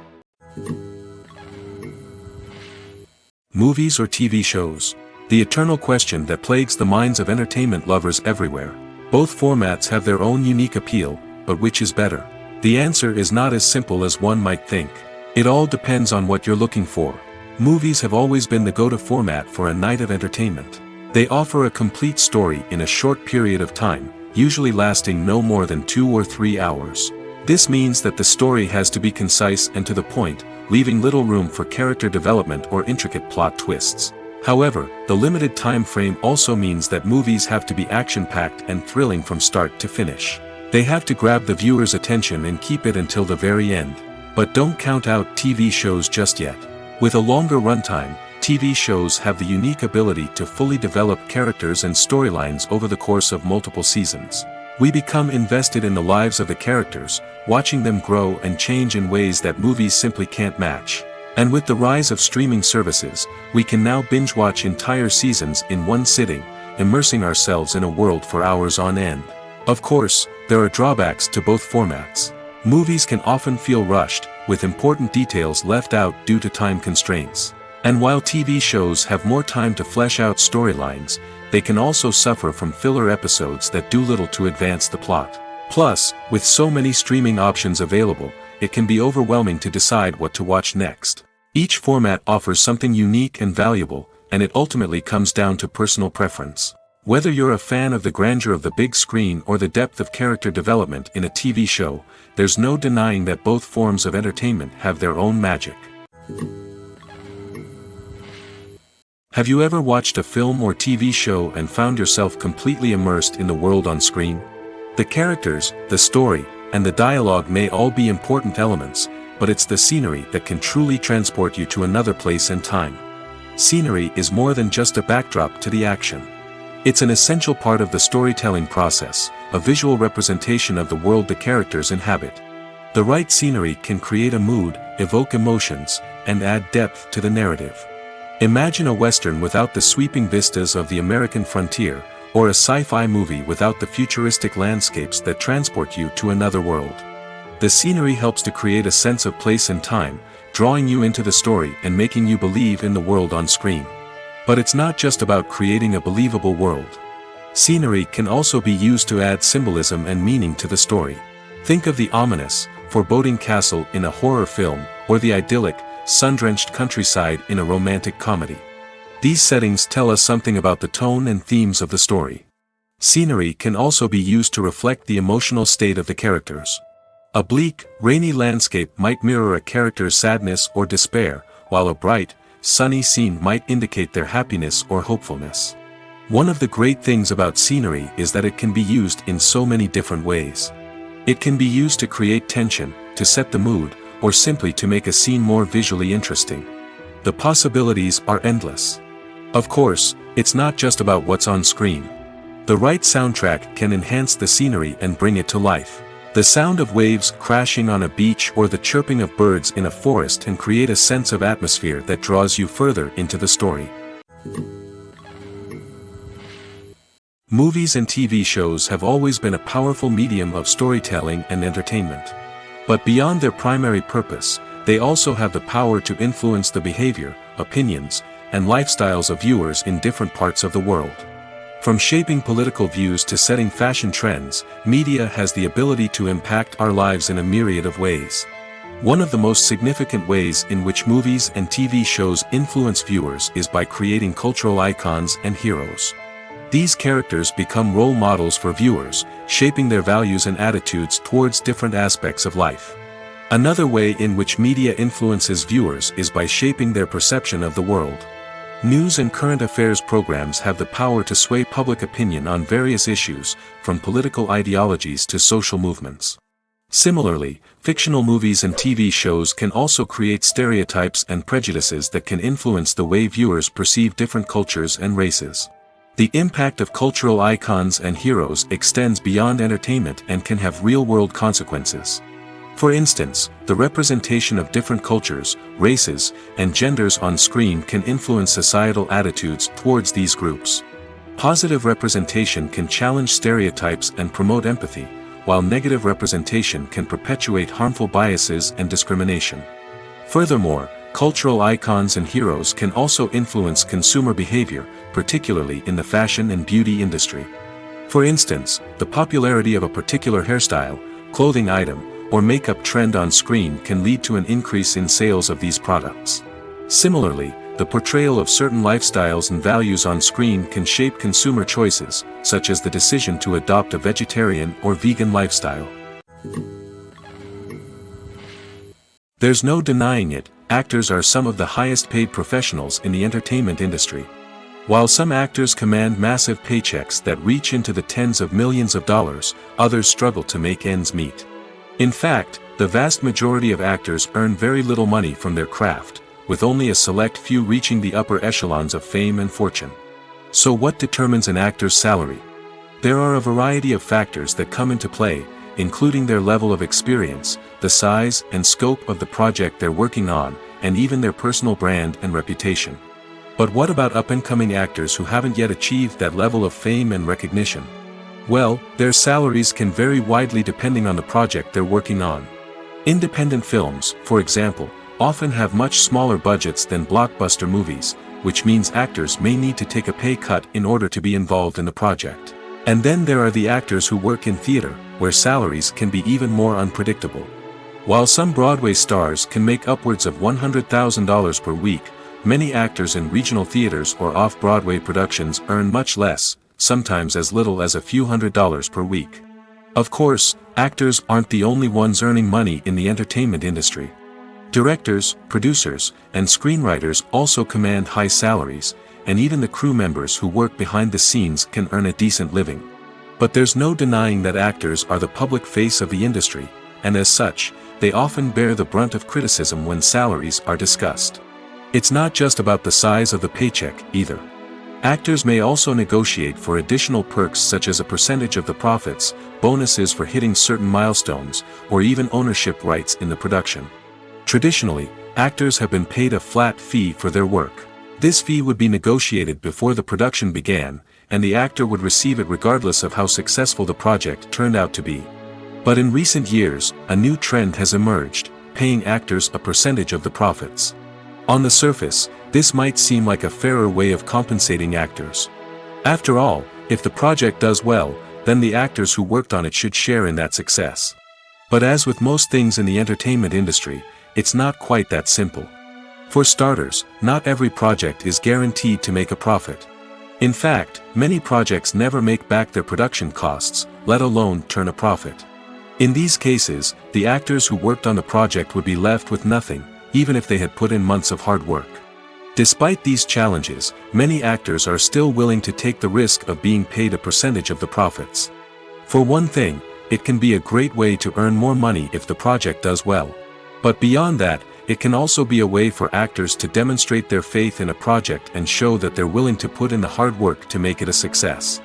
Movies or TV shows? The eternal question that plagues the minds of entertainment lovers everywhere. Both formats have their own unique appeal, but which is better? The answer is not as simple as one might think. It all depends on what you're looking for. Movies have always been the go-to format for a night of entertainment. They offer a complete story in a short period of time, usually lasting no more than 2 or 3 hours. This means that the story has to be concise and to the point, leaving little room for character development or intricate plot twists. However, the limited time frame also means that movies have to be action-packed and thrilling from start to finish. They have to grab the viewer's attention and keep it until the very end. But don't count out TV shows just yet. With a longer runtime, TV shows have the unique ability to fully develop characters and storylines over the course of multiple seasons. We become invested in the lives of the characters, watching them grow and change in ways that movies simply can't match. And with the rise of streaming services, we can now binge-watch entire seasons in one sitting, immersing ourselves in a world for hours on end. Of course, there are drawbacks to both formats. Movies can often feel rushed, with important details left out due to time constraints. And while TV shows have more time to flesh out storylines, they can also suffer from filler episodes that do little to advance the plot. Plus, with so many streaming options available, it can be overwhelming to decide what to watch next. Each format offers something unique and valuable, and it ultimately comes down to personal preference. Whether you're a fan of the grandeur of the big screen or the depth of character development in a TV show, there's no denying that both forms of entertainment have their own magic. Have you ever watched a film or TV show and found yourself completely immersed in the world on screen? The characters, the story, and the dialogue may all be important elements, but it's the scenery that can truly transport you to another place and time. Scenery is more than just a backdrop to the action. It's an essential part of the storytelling process, a visual representation of the world the characters inhabit. The right scenery can create a mood, evoke emotions, and add depth to the narrative. Imagine a Western without the sweeping vistas of the American frontier, or a sci-fi movie without the futuristic landscapes that transport you to another world. The scenery helps to create a sense of place and time, drawing you into the story and making you believe in the world on screen. But it's not just about creating a believable world. Scenery can also be used to add symbolism and meaning to the story. Think of the ominous, foreboding castle in a horror film, or the idyllic, sun-drenched countryside in a romantic comedy. These settings tell us something about the tone and themes of the story. Scenery can also be used to reflect the emotional state of the characters. A bleak, rainy landscape might mirror a character's sadness or despair, while a bright, sunny scene might indicate their happiness or hopefulness. One of the great things about scenery is that it can be used in so many different ways. It can be used to create tension, to set the mood, or simply to make a scene more visually interesting. The possibilities are endless. Of course, it's not just about what's on screen. The right soundtrack can enhance the scenery and bring it to life. The sound of waves crashing on a beach or the chirping of birds in a forest can create a sense of atmosphere that draws you further into the story. Movies and TV shows have always been a powerful medium of storytelling and entertainment. But beyond their primary purpose, they also have the power to influence the behavior, opinions, and lifestyles of viewers in different parts of the world. From shaping political views to setting fashion trends, media has the ability to impact our lives in a myriad of ways. One of the most significant ways in which movies and TV shows influence viewers is by creating cultural icons and heroes. These characters become role models for viewers, shaping their values and attitudes towards different aspects of life. Another way in which media influences viewers is by shaping their perception of the world. News and current affairs programs have the power to sway public opinion on various issues, from political ideologies to social movements. Similarly, fictional movies and TV shows can also create stereotypes and prejudices that can influence the way viewers perceive different cultures and races. The impact of cultural icons and heroes extends beyond entertainment and can have real-world consequences. For instance, the representation of different cultures, races, and genders on screen can influence societal attitudes towards these groups. Positive representation can challenge stereotypes and promote empathy, while negative representation can perpetuate harmful biases and discrimination. Furthermore, cultural icons and heroes can also influence consumer behavior, particularly in the fashion and beauty industry. For instance, the popularity of a particular hairstyle, clothing item, or makeup trend on screen can lead to an increase in sales of these products. Similarly, the portrayal of certain lifestyles and values on screen can shape consumer choices, such as the decision to adopt a vegetarian or vegan lifestyle. There's no denying it, actors are some of the highest paid professionals in the entertainment industry. While some actors command massive paychecks that reach into the tens of millions of dollars, others struggle to make ends meet. In fact, the vast majority of actors earn very little money from their craft, with only a select few reaching the upper echelons of fame and fortune. So what determines an actor's salary? There are a variety of factors that come into play, including their level of experience, the size and scope of the project they're working on, and even their personal brand and reputation. But what about up-and-coming actors who haven't yet achieved that level of fame and recognition? Well, their salaries can vary widely depending on the project they're working on. Independent films, for example, often have much smaller budgets than blockbuster movies, which means actors may need to take a pay cut in order to be involved in the project. And then there are the actors who work in theater, where salaries can be even more unpredictable. While some Broadway stars can make upwards of $100,000 per week, many actors in regional theaters or off-Broadway productions earn much less, sometimes as little as a few $100s per week. Of course, actors aren't the only ones earning money in the entertainment industry. Directors, producers, and screenwriters also command high salaries, and even the crew members who work behind the scenes can earn a decent living. But there's no denying that actors are the public face of the industry, and as such, they often bear the brunt of criticism when salaries are discussed. It's not just about the size of the paycheck, either. Actors may also negotiate for additional perks such as a percentage of the profits, bonuses for hitting certain milestones, or even ownership rights in the production. Traditionally, actors have been paid a flat fee for their work. This fee would be negotiated before the production began, and the actor would receive it regardless of how successful the project turned out to be. But in recent years, a new trend has emerged, paying actors a percentage of the profits. On the surface, this might seem like a fairer way of compensating actors. After all, if the project does well, then the actors who worked on it should share in that success. But as with most things in the entertainment industry, it's not quite that simple. For starters, not every project is guaranteed to make a profit. In fact, many projects never make back their production costs, let alone turn a profit. In these cases, the actors who worked on the project would be left with nothing, even if they had put in months of hard work. Despite these challenges, many actors are still willing to take the risk of being paid a percentage of the profits. For one thing, it can be a great way to earn more money if the project does well. But beyond that, it can also be a way for actors to demonstrate their faith in a project and show that they're willing to put in the hard work to make it a success.